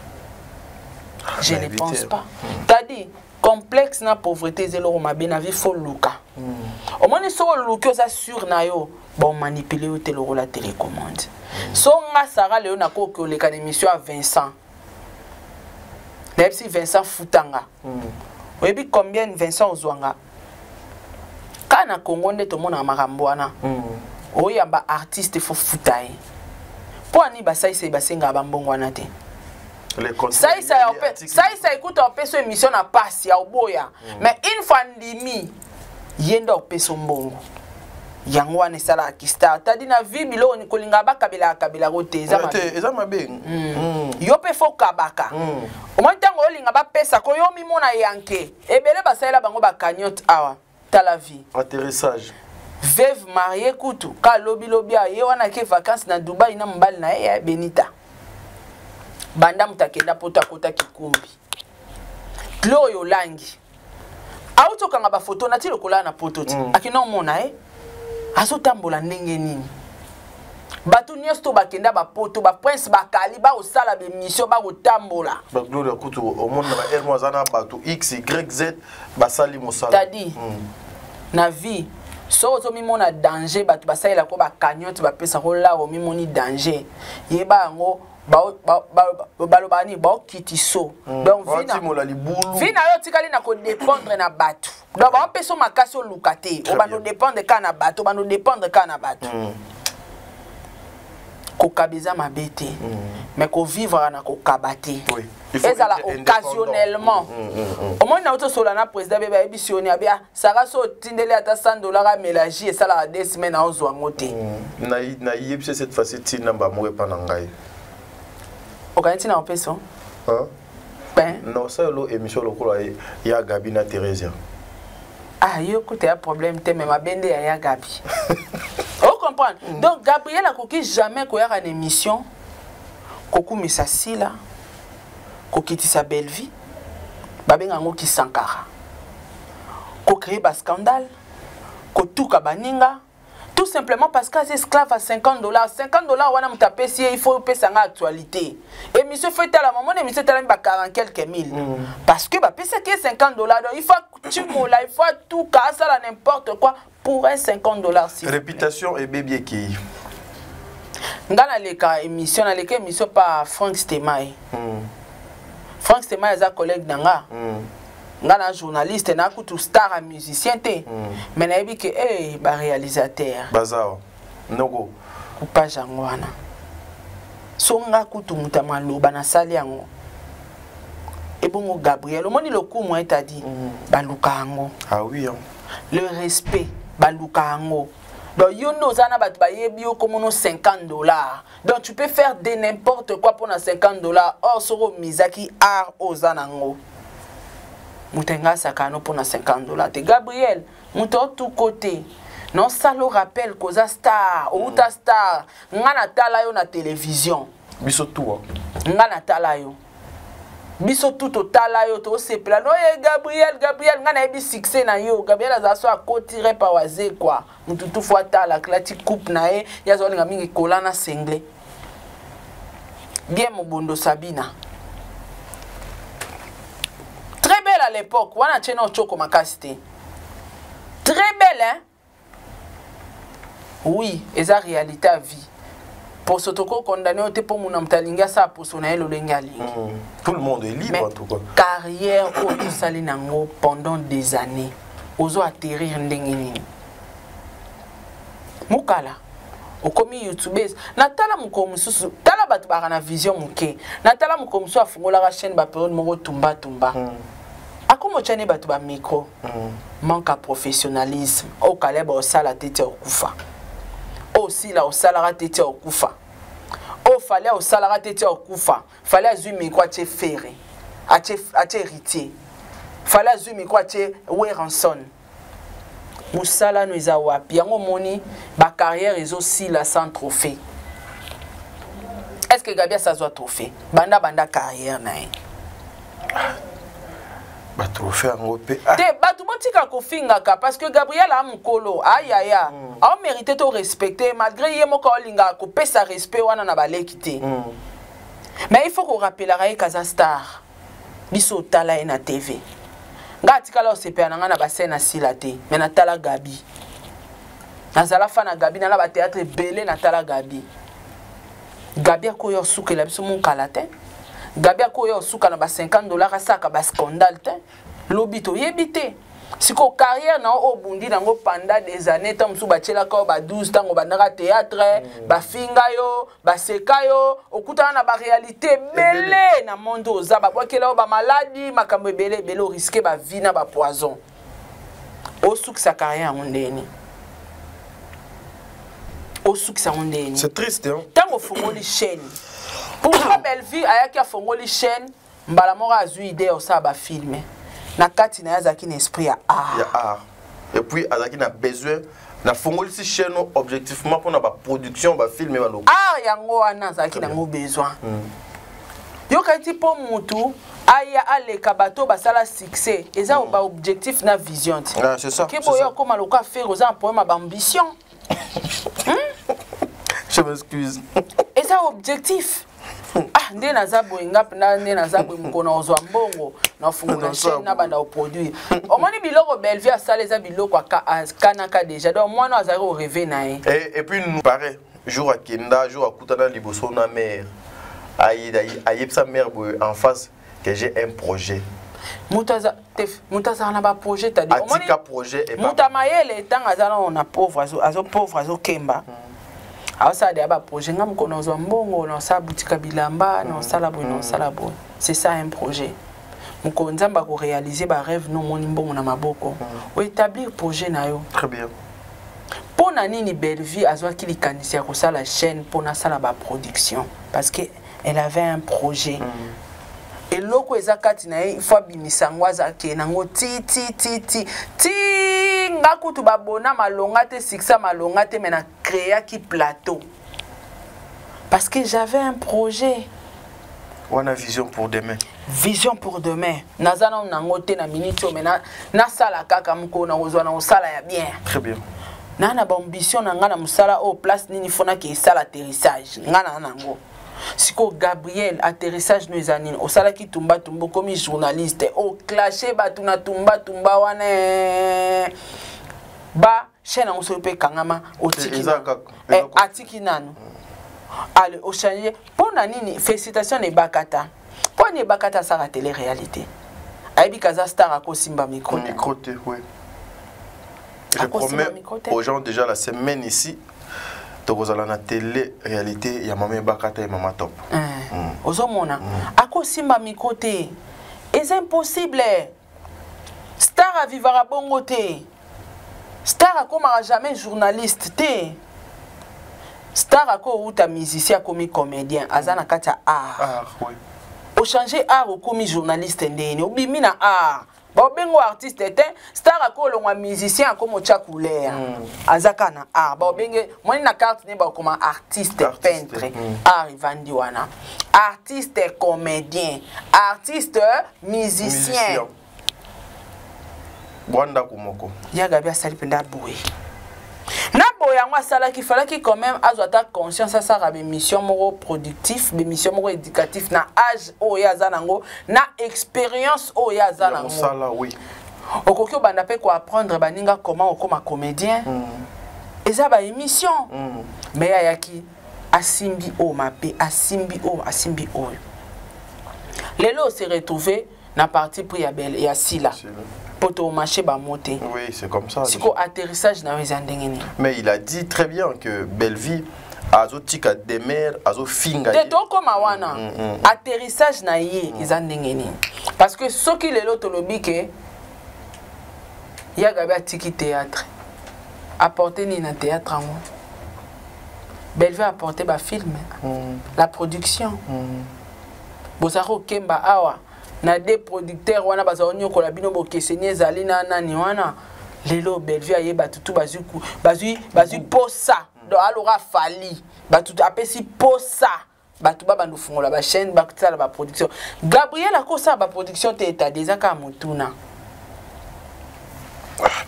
je ne pense pas. T'as dit complexe na pauvreté zelo mabe na vie faut luka au moins so luka ça sur na yo bon manipuler au telo la télécommande so nga sara leo na ko le kan émission à Vincent si Vincent futanga oui, combien Vincent Ozwanga? Quand na Congo nde to mona makambo wana. Oya ba artiste fo futaye. Po ani ba saisa basenga ba mbongo wana te. Saisa écoute on peut émission na passe ya oboya. Mais une fois ndimi yenda opeso mbongo. Yango wana sala kista. Tadi na vie bilo ni kolinga ba kabila rote eza mabe. Yo pe fo kabaka. Au moins tango olinga ba pesa ko yo mi mona yanke. Ebele ba sala bango ba cagnotte awa. Ta la vie. Atterrissage. Veuve marié kutu ka lobi ye wana ke vacances na Dubai na mbali na ya Benita. Banda mutakenda poto akota kikumbi. Klo yo langi. Auto kanga ba photo na ti lokola na poto ti. Akino mona azo tambola ndenge nini batu nyosto bakenda ba poto ba prince bakali ba osala be mission ba kotambola ba gloire kutu au monde na hermo zana batu x y z basali mosala tadi na vie so zo mimona danger batu basala ko ba cagnotte ba pesa ko la o mimoni danger yeba ngo balobani ba kitiso donc vina yo tikali na ko dépendre na batu donc ba peso makasi o lukate o ba no dépendre kana batu ba no dépendre kana batu ko kabeza mabete mais ko vivre na ko kabate et ça là occasionnellement au moins na auto sola na président beba ebisioni abia sara so tindeli ata $100 à mélanger et ça là 2 semaines à ozo ngote na yebise cette facette namba mo pa na ngai Organiser na peso. Ben. Non, ça lo émission lokola ya Gabina Thérèse. Ah, yo écoute, un problème, mais ma bende ya Gabi. Vous comprenez? Donc, Gabriel a coquille jamais qu'il y a une émission. Koku Missasila, Kokiti sa belle vie, Babengango qui Sankara. Ko créer un scandale, ko tout kabaninga. Tout simplement parce que c'est esclave à $50. $50, on a mon tapé si il faut payer ça en actualité. Et monsieur fait à la maman, et monsieur t'a mis 40 quelques mille. Parce que bah payer ça qui est $50, donc il faut tu moula, il faut tout casser là n'importe quoi pour un $50. Réputation et bébé qui. Ngana leka émission par Frank Stemai. Frank Stemai est un collègue d'anga. Ngana journaliste na kutu star a musicien te. Mais na yebi que ba réalisateur. Bazao. Nogo. Kupa jangwana. So nga kutu mutama loba na sali yango. Ebongo Gabriel, omoni loku mo eta dit baluka yango. Ah oui. Le respect baluka yango. Donc, you know, ça n'a pas comme $50. Donc, tu peux faire de n'importe quoi pour $50. Or, soro Mizaki art aux anango. Moutenga sakano pour $50. Te Gabriel, mouton tout côté. Non, ça le rappelle cause star, ou ta star. Ngana talayo na télévision. Biso tout. Ngana talayo. Biso tout au talayo to se plano Gabriel ngana ebi succès na yo Gabriel azaso a kotiré pa waze quoi mututu fois tala klati coupe na e ya zo linga mingi kolana sengle bien Mobondo Sabina très belle à l'époque wana cheno choko makasite très belle hein oui eza réalité à vie pour ce toko condamné au pour mon amtalinga ça pour son aile tout le monde est libre en tout cas carrière au salinango pendant des années ozo atterrir ndengini mukala okomi youtubers natala mukomususu tala batu barana vision muke natala mukomusu afungola ka chaîne ba période moko tumba akomo chane batu ba micro manque à professionnalisme au kaleba au sala tete okufa aussi là au salaire tete okufa au fallait au salaire tete okufa fallait azumi quoi te faire ache héritier fallait azumi quoi te weranson musala no eza wapi yango moni ba carrière ils aussi la sans trophée. Est-ce que Gabia ça soit trophée banda carrière na ba trophée en pe te batu botika ko fingaka parce que Gabriel a mukolo ayaya a mérité to respecter malgré yemo ko linga ko pesa respect wana na balekité mais il faut qu'on rappelle la Kaza Star biso tala na TV ngati kala o sepe na ngana ba scène asila te mais na tala Gabi nazala fa na Gabi na la ba théâtre belé na tala Gabi ko yo sukela biso mon kalate Gabi ko yo suka na ba $50 asaka ba scandale te lobito yebite siko carrière na obundi nango pendant des années tam su ba chela ko ba 12 tango ba na théâtre ba finga yo ba seka yo okuta na ba réalité belé na monde oza ba bwakela ba maladie makambo belé o risquer ba vie na ba poison o suka sa carrière ngondeni o suka sa ngondeni c'est triste hein tango fongoli chaîne pour la belle vie ayaki a fongoli chaîne mbala moko azui idée o sa ba filmer na kati na yazaki na esprit ya art et puis azaki na besoin na fongoli si chaîne objectivement pour na ba production ba filmer ba logo yango wana azaki na ngo besoin yo kati po mutu aya aleka bato basala succès eza ba objectif na vision c'est ça ke boyo koma loka faire aux problème ba ambition je m'excuse eza objectif nde nazabo ngapi na nde nazabo mkono ozwa mbongo na fungula chaîne na banda au produit omoni biloko Bellevue asaleza biloko kanaka déjà donc moi no azari au rêver na et puis nous paraît jour à Kenda jour à Kutana liboso na mère ayepsa mère en face que j'ai un projet mutaza na ba projet ta dit omoni projet et mutamayele tanga zana on a pauvre azo kemba ça de ba projet ngam ko nozo mbongo na sa boutique bilamba na sala boy c'est ça un projet mko nzamba ko réaliser ba rêve no moni mbongo na maboko o établir projet na yo très bien pona nini Bellevue azwa kilikanisi ko sala chaîne pona sala ba production parce que elle avait un projet et loko ezakati na il faut bimisangwa za ke nango ti nga kutu babona malonga te succès malonga te mais na créer qui plateau parce que j'avais un projet. On a vision pour demain. Vision pour demain. Nazana on nangote na minute mais na sala kaka mko na ozwa na sala ya bien. Très bien. Na ba ambition na ngana musala au place nini fona ke sala atterrissage. Ngana nango. Siko Gabriel atterrissage no ezanini osala ki tumba tumbo comme journaliste o clasher batu na tumba wana ba chaîne on se pe kangama otiki atiki nanu allez au changer pour nini félicitations ne bakata pour ne bakata ça la télé réalité aibi kaza star ako simba micro oui. Je promets aux gens déjà la semaine ici donc la télé réalité il y a maman bakata et maman top. Ozomona ako simba micro te est impossible star à vivre à bongo te star ako mara jamais journaliste te star ako uta musicien comme comédien azana kata art oui. Au changer art ou comme journaliste ndeni obimi na art ba bengo artiste te star ako longwa musicien comme cha couleur azaka na art ba benge moni na carte ne ba comme artiste peintre art ivandi wana artiste comédien artiste musicien Bwanda kumoko yaga bia sali penda boye na boya ngwa sala ki fala ki quand même azota conscience ça ra mission moko productif mission moko éducatif na âge o ya zanango na expérience o ya zanango sala oui okoki obanda pe ko apprendre baninga comment okoma comédien eza ba émission mais ayaki asimbi o mape asimbi o lelo se retrouver na partie pour ya belle ya sila poto marché ba monter. Oui, c'est comme ça. Siko atterrissage na wezandengeni. Mais il a dit très bien que Belleville azotika demer azo finga. De to koma wana. Atterrissage na ye ezandengeni. Parce que ce qui lelo tolobi ke ya gabi atiki théâtre. Apporter ni na théâtre ngo. Belleville apporter ba film. La production. Bozaro kemba awa. Na des producteurs wana bazonyo ko la bino bokeseni ezali na nani wana lelo Belleville ayeba tutu bazui posa do alora fali batutu apesi posa batu ba bandu fungola ba chaîne ba kutala ba production Gabriel akosa ba production te eta déjà ka mutuna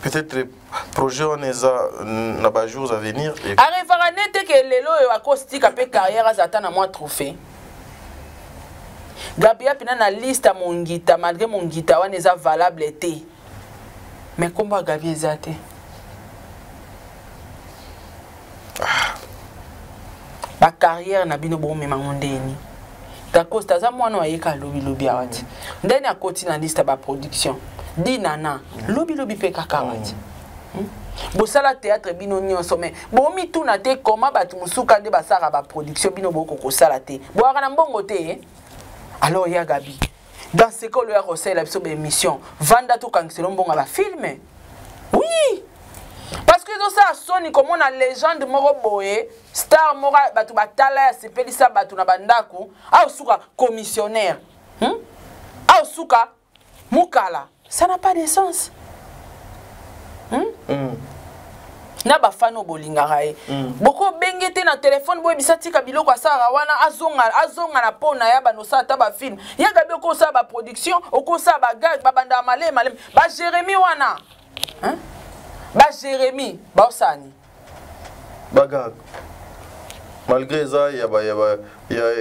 peut-être projet on eza na ba jours à venir et arrêtera nete que lelo akostika pe carrière azata na moi trophée Gabriel pina na liste mongita malgré mongita wana eza valable te mais komba Gabriel ezate ba carrière na bino bo mema ngondeni takosta za mwana ayeka lobi awati ndeni akoti na liste ba production di nana lobi pe kaka awati bosala théâtre bino nyonso mais bomi tuna te koma batu musuka nde basara ba production bino boko kosala te boaka na mbongo te alors ya Gabi dans ce que le recette la émission vanda tout quand c'est bon à la film oui parce que dans ça soni comme on a légende moro boye star mora batu batala se pelisa batu na bandaku au suka commissionnaire au suka mukala ça n'a pas de sens na ba fano bolingara e boko bengete na téléphone boye bisatika biloko asara wana azonga na pona ya banosa ta ba film ya gabi ko sa ba production okosa ba gag ba banda malem ba Jérémy wana ba Jérémy ba osani ba gag malgré ça il y a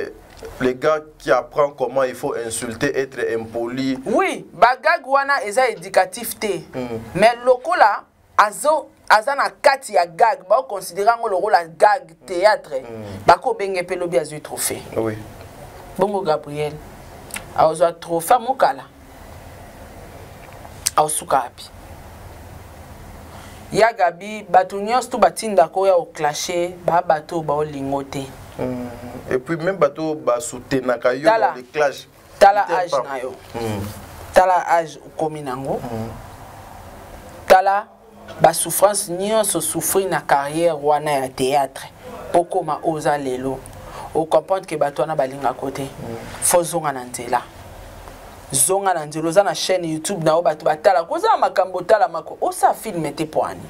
les gars qui apprennent comment il faut insulter être impoli oui ba gag wana eza éducatif te mais lokola azana kati ya gag ba considérant le rôle à gag théâtre ba ko benge pelobi azu trophée oui bongo Gabriel azu trophée mokala ausuka api ya Gabi batu nyos tu batinda ko ya o clasher ba bato ba olingote et puis même bato ba soutenir ka yo dans les clash tala âge na yo tala âge komi nango tala ba souffrance nyonso souffrir na carrière wana ya théâtre pokoma oza lelo o comprendre que bato na balinga côté faut zonga na nzela zonga na nzelo za na chaîne YouTube na bato batala koza makambo tala mako osa film te poani.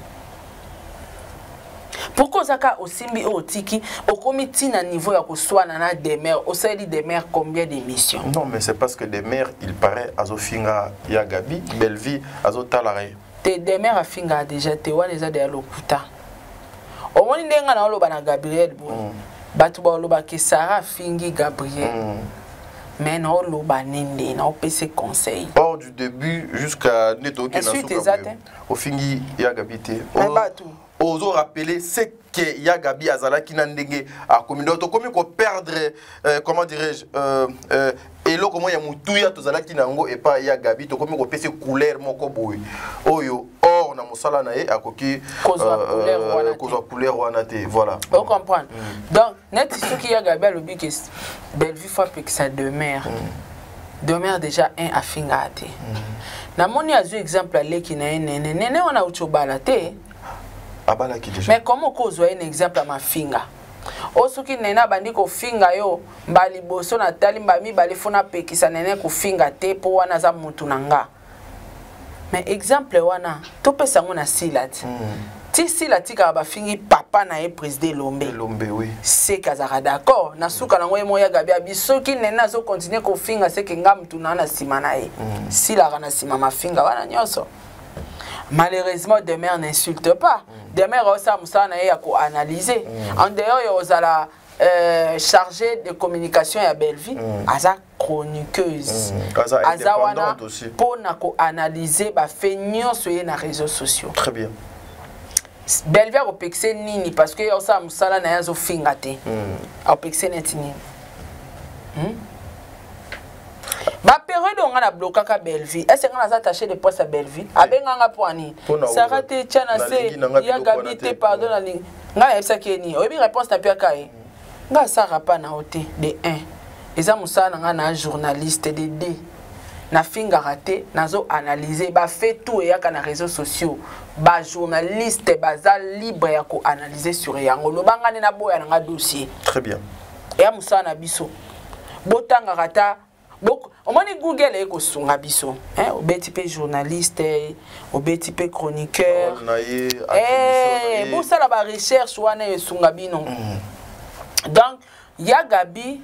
Pourquoi zaka osimbi otiki okomi tina niveau ya koswana na Demer osali Demer combien d'émissions? Non mais c'est parce que Demer il paraît azofinga ya Gabi Belleville azotalare. Te Demer afinga déjà te wana eza de lokuta. Omoni ndenga na oloba na Gabriel bo. Batu ba oloba ke Sarah fingi Gabriel. Mais na oloba nende na opese conseil. Hors du début jusqu'à neto ke na souka. Au fingi ya Gabi te. Ozo rappeler c'est que ya Gabi azalaki na ndenge a communauté comme ko perdre comment dirais-je elo comment ya mutuya tozalaki nango et pas ya Gabi to comme ko pese couleur moko boy oyo or na musala na ye akoki kozwa couleur wana te voilà. Vous comprenez. Donc net ce qui ya Gabi le but que Belleville fois que ça demeure demeure déjà un afingate. Na moni azu exemple leki na nene on a uchobala te. Mais comment cause un exemple à ma finga? Osoki nena bandi ko finga yo mbali boso na tali mbami bali fona pekisa nene ko finga te po wana za mutu nanga. Mais exemple wana to pesa ngona silati. Ti silati ka ba fingi papa na e président Lombe. Lombe oui. C'est kazaka d'accord. Na suka na ngoye moya gabi abisoki nena zo continuer ko finga c'est que nga mutu na sima na e. Sila kana sima ma finga wana nyoso. Malheureusement, Demer n'insulte pas. Demer a analysé. En dehors, il y a chargée de communication à Belleville, Aza chroniqueuse. Aza aussi. Pour analyser, fait nion sur les réseaux sociaux. Très bien. Belleville a pexé nini parce que il y a ça musala na yazo fingate. A pexé netini. Ma période on a bloqué à Belleville. Est-ce qu'on a attaché des postes à Belleville? Abenganga poani. Ça rate tchana c'est ya gabité pardon la ligne. Nga esa keni. Obi réponse ta pia kai. Nga ça rapa na hote de 1. Eza musana nga na journaliste de 2. Na finga raté nazo analyser ba fait tout et ya kana réseaux sociaux. Ba journaliste baza libre ya ko analyser sur yango. Lobanga na boya nga dossier. Très bien. Et musana biso. Botanga rata donc, on m'a dit Google est au son abisso, hein, au BTP journaliste, au BTP chroniqueur. Bon ça la recherche ou ane son abino. Donc, ya Gabi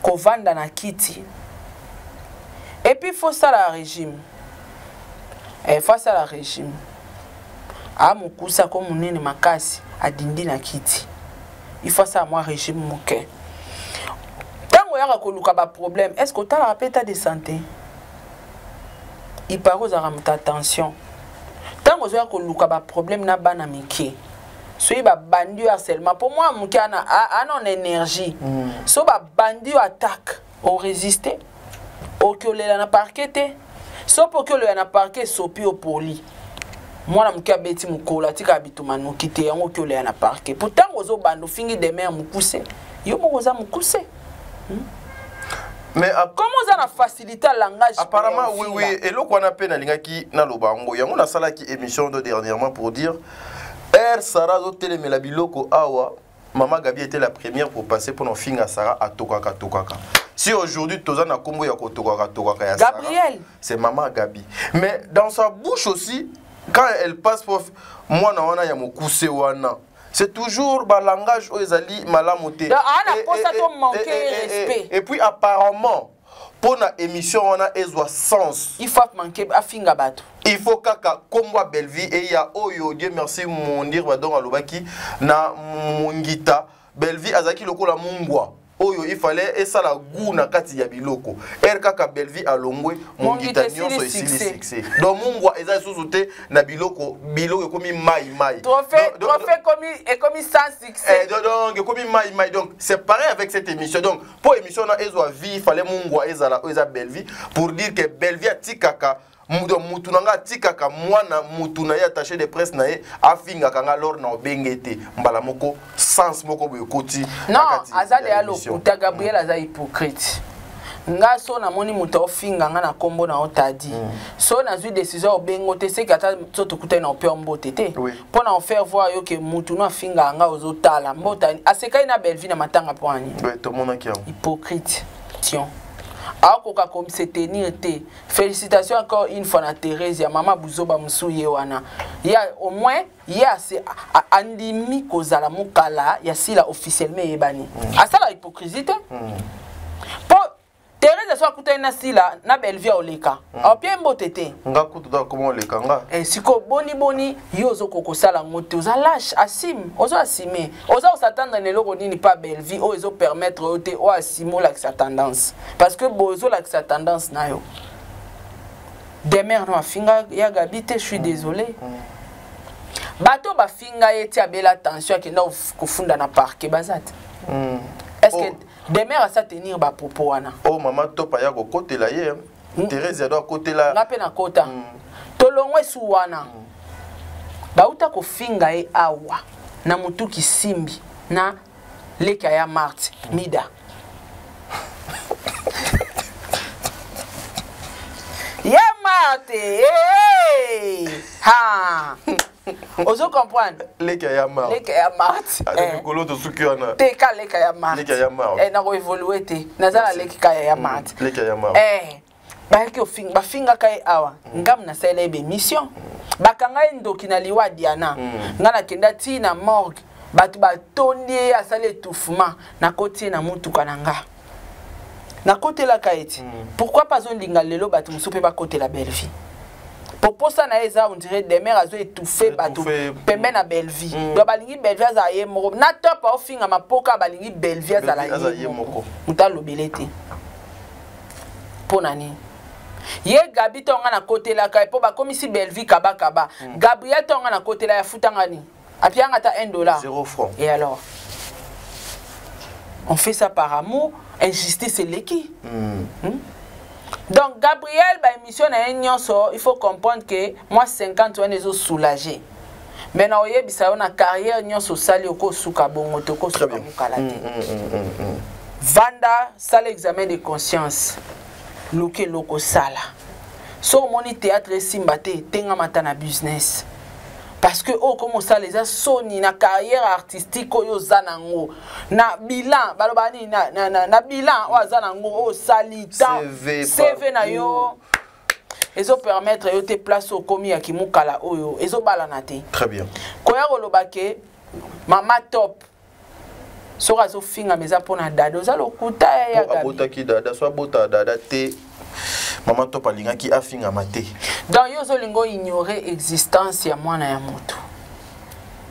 ko vanda na kiti. Et puis faut ça la régime. Face à la régime. A mukusa ko munene makasi adindi na kiti. Il faut ça moi régime moke. Problème. Est-ce que tu as un état de santé? Il paraît que tu as attention. Tant que tu as un problème, tu as un amitié. Si tu as un bandu harcèlement, pour moi, tu as une énergie. Si tu as un bandu attaque, on résiste. Au que tu as parquet, sauf pour que tu as parquet, sopi au poli. Moi, je suis beti mukola, tika bituma nukite, yango que tu as parquet. Pourtant, tu as un bandu fingi de mer mukuse. Yo moza mukuse. Mais comment ça a facilité le langage? Apparemment oui et là qu'on a peine alingaki na lobango yango na sala ki émission de dernièrement pour dire Sarah zo telemela biloko awa Maman Gabi était la première pour passer pour nos finga Sarah à Tokaka. Si aujourd'hui Tozan a kombo ya Tokaka ya Sarah, Gabriel, c'est Maman Gabi. Mais dans sa bouche aussi quand elle passe pour moi na wana ya mokuse wana. C'est toujours le langage où ils allaient malamoté. Et puis apparemment, pour une émission, on a un sens. Il faut manquer à Fingabato. Il faut que comme moi Belleville et il y a Oyo Dieu merci mon dire va donc alobaki na mungita Belleville azaki lokola mungwa. Oyo il fallait et ça la goût na kati ya biloko. Kaka Belleville alongwe mungita nyonso ici. Donc mungwa eza sous-souté na biloko comme mai. Trophée comme sans succès. Donc comme mai. Donc c'est pareil avec cette émission. Donc pour émission na ezo vie il fallait mungwa eza Belleville pour dire que Belleville a tikaka mutunanga tikaka mwana mutuna ya attaché de presse na ye afinga kanga lor na obengete mbala moko sens moko boyokoti non azali alo kuta Gabriel aza hypocrite nga so na moni muto ofinga nga na kombo na otadi so na zui décision obengote c'est que ata soto kuta na opembo tete pour na faire voir yo que mutuna finga nga ozotala mbota asekai na Belleville na matanga poani oui tout monde qui hypocrite tiens akoka comme se tenir te. Félicitations encore une fois à Thérèse ya maman Buzoba Moussouye wana. Ya au moins ya c'est andimi kozala mukala ya sila officiellement ebani. Asa la hypocrisie te. Pour Thérèse soit kuta na sila na Bellevue oleka. A bien mbotete. Nga kuta comment oleka nga. Siko boni yozo kokosala ngote oza lâche asime ozo asime ozo s'attendre ne loko nini pas Bellevue o ezo permettre ote o asimo la sa tendance parce que bozo la sa tendance na yo demer no afinga ya gabite je suis désolé bato ba finga yeti abela tension ki na kufunda na parquet bazat est-ce que demer à sa tenir ba propos wana oh maman topa ya ko côté la hier Thérèse doit côté là ngape na kota tolongwe suwana bauta ko finga e awa na mutu kisimbi na leka ya Marte mida ya Marte ha ozo comprendre leka ya Marte kolo to suki wana te ka leka ya Marte na ko évoluer te nazala leka ya Marte leka ya Marte ba finga kai awa ngam na sala ebe mission bakanga ndoki na liwa diana ngana kenda ti na morgue batu batondi asale étouffement na côté na mutuka nanga na côté la kaiti pourquoi pas on linga lelo batu musupe ba côté la Bellevue pour ça na eza on dirait des mères azo étouffé batu pembe na Bellevue do balingi Bellevue za ye moko na top au finga mapoka balingi Bellevue za la ye moko mutalo belete ponani ye Gabi tonga na côté la kai po ba komisi Bellevue kaba Gabriel tonga na côté la ya futanga ni apianga ta $1 0 francs et alors on fait ça par amour injustice c'est l'équipe donc Gabriel ba émission na nyonso il faut comprendre que moi 50 on est soulagé mais na oyebisa yo na carrière nyonso sali oko suka bongo to ko suka mukala vanda sale examen de conscience loke loko sala so moni théâtre simba te tenga matana business parce que oh comment ça les a soni na carrière artistique oyo zanango na bilan balobani na bilan o zanango o salita CV na yo ezo permettre yo te place au komi ya kimukala oyo ezo balana te très bien koya kolobake mama top sora zo finga meza pona dada za lokuta ya gabi abota ki dada so abota dada te maman top alinga ki afinga mate donc yo zo lingo ignorer existence ya mwana ya moto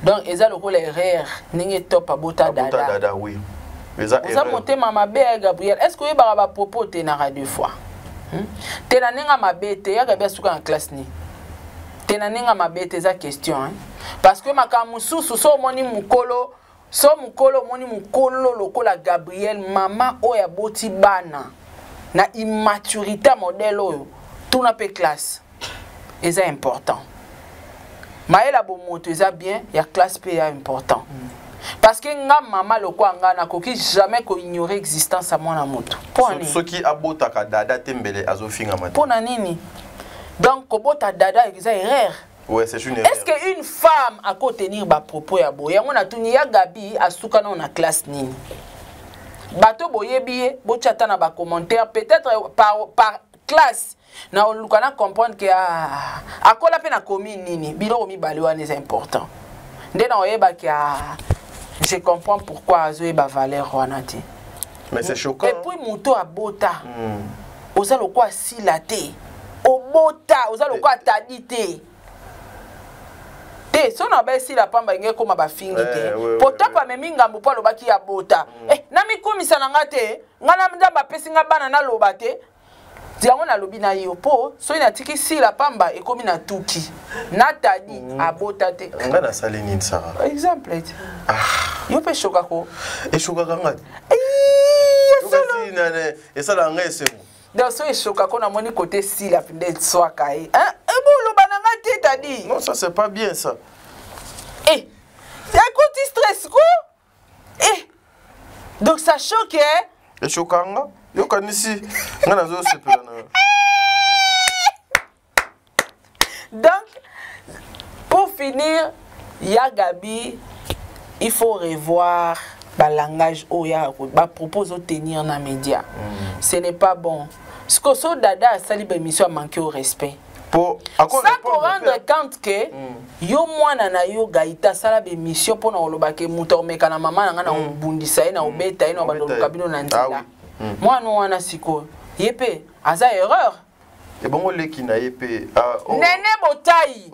donc eza lokola erreur ninge top abota dada oui eza erreur oza motema mabe ya Gabriel est-ce que yeba ba propos te na radio fois tena ninga mabete ya gabi asuka na classe ni tena ninga mabete za question parce que makamususu so moni mukolo so mukolo moni mukolo lokola Gabriel mama oya boti bana na immaturité modèle oyo tout na pe classe eza important maela bo moto eza bien ya classe pe ya important parce que nga mama lokwa nga na koki jamais ko ignorer existence à mwana moto poni soki abota ka dada tembele azofinga mate pona nini donc kobota dada eza erreur. Ouais, c'est une erreur. Est-ce qu'une femme a qu'à tenir ba propos ya boye? On a tout ni ya Gabi a souka na classe nini. Bato boye biye, bo chata na ba commentaire peut-être par classe. Na on lukana comprendre que a kola pe na commune nini. Bilo mi baliwane c'est important. Nde na oyeba ki je comprends pourquoi azoe ba valeur wanati. Mais c'est choquant. Et puis muto a bota. Oza lokwa silate. O bota, oza lokwa tadite. So na ba si la pamba ngé koma ba fingite poto pa meminga mpo lobaki ya bota na mikomisa na ngate ngana mdamba pesinga bana na lobate diango na lobi na yo po so ina tiki si la pamba ekomi na tuki na tadi abota te ngana sali nini sara exemple yo pe shoka ko e shoka kanga ça la ngese donc so e shoka ko na moni côté si la pinde swaka bo lobana ngate tadi non ça c'est pas bien ça. Eh, c'est un côté stress quoi? Eh, donc ça choque et choquanga, yo kanisi, ngana zo sepela na. Donc pour finir, ya Gabi, il faut revoir langage oya ba propose tenir na média. Ce n'est pas bon. Ce que so dada sali ba émission manquer au respect. Ça pour rendre compte que yo mwana na yo gaita sala be mission pour na oloba ke muto meka na mama na ngana bundisa ina obeta ina bandolo kabino na nzela. Mwana wana siko yepe aza erreur. Et bon leki na yepe nene botai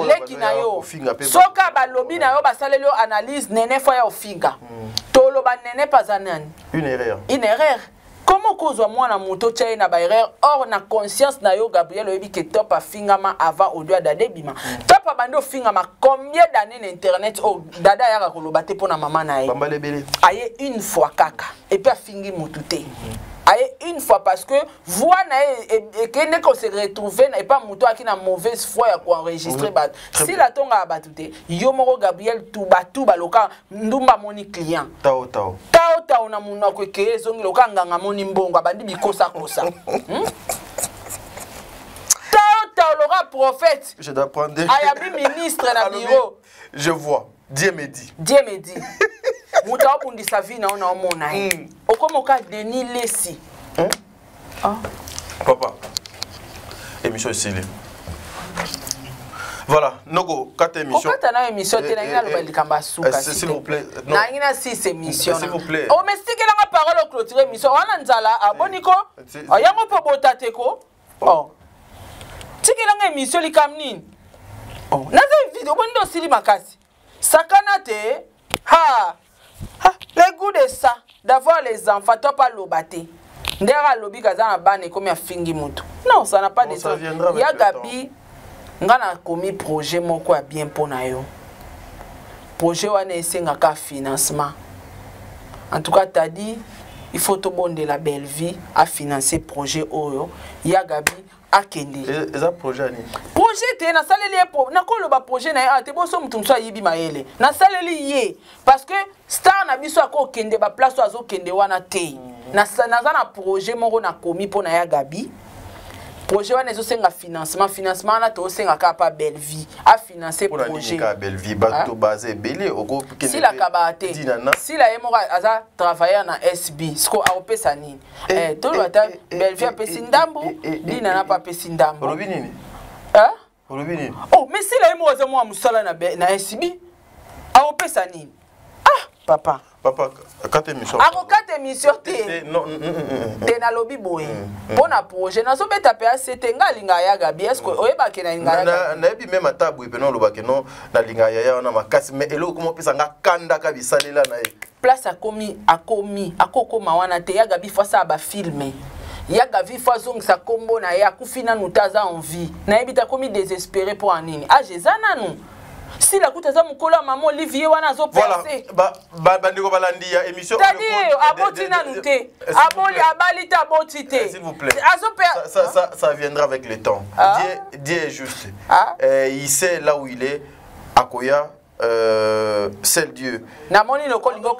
leki na yo soka ba lobi na yo ba salelo analyse nene fa ya ofinga to loba nene pas anani une erreur. Comment cause moi na moto tchai na ba erreur or na conscience na yo Gabriel oyebi ke top a fingama avant au doigt d'adebima top a bando fingama combien d'années l'internet oh dada ya ko loba te pona maman na ye aye une fois kaka et puis a fingi motute aye une fois parce que voix na et que ne ko se retrouver et pas moto qui na mauvaise foi ya ko enregistrer ba si la tonga batute yo moko Gabriel tout baloka ndumba moni client tao na muna ko ke zongi loka nganga moni mbongo bandi bikosa kosa tao loka prophète je dois prendre ayabi ministre na bureau je vois Dieu me dit muta obundi sa vie na ona omona okomoka Denis Lesi papa émission ici voilà noko 4 émissions okata na émission te na ngina loba likamba suka s'il vous plaît na ngina 6 émissions s'il vous plaît o mestikela nga parole au clôturer émission wana nzala aboniko yango po botate ko tikela nga émission likamnini naza vidéo bondo sili makasi sakana te le goût de ça d'avoir les enfants toi pas lobaté ndera lobi kazana bane comme ya fingi mutu non ça n'a pas de sens ya Gabi ngana komi projet moko ya bien pona yo projet wana esenga ka financement en tout cas t'as dit il faut to bonde la belle vie à financer projet oyo ya Gabi akende eza projet ni projet te na saleli na ko lo ba projet na te bo so mutu so yibi maele na saleli ye parce que star na biso ako kende ba place azo kende wana te na na projet moko na komi pona ya Gabi projet wana ezosenga financement na to senga ka pa belle vie a financer projet ka belle vie ba to basé belé oko si la kabate si la yemo aza travailler na SB sko a opesa nini to bata belle vie apesi ndambo dina na pa pesi ndambo olobi nini mais si la yemo aza mo musala na SB a opesa nini papa 4 émissions ako 4 émissions te na lobi boye pona projet na so beta pe acete ngalinga ya Gabi est-ce que oyeba ke na linga na ebi même tabu pe no loba ke no na linga ya na makasi mais elo komo pesa nga kanda ka bisalela na ye place akoko mawana te ya Gabi fasa ba filmer ya Gabi façon sa combo na ya kufina nutaza envie na ebita komi désespéré pour anini jezana nous si la kuta za mukola maman Olivier wana zo percer voilà bandiko balandi ya émission c'est-à-dire abotina nuté abalita abotité s'il vous plaît ça viendra avec le temps Dieu est juste il sait là où il est akoya seul Dieu na moni lokolingo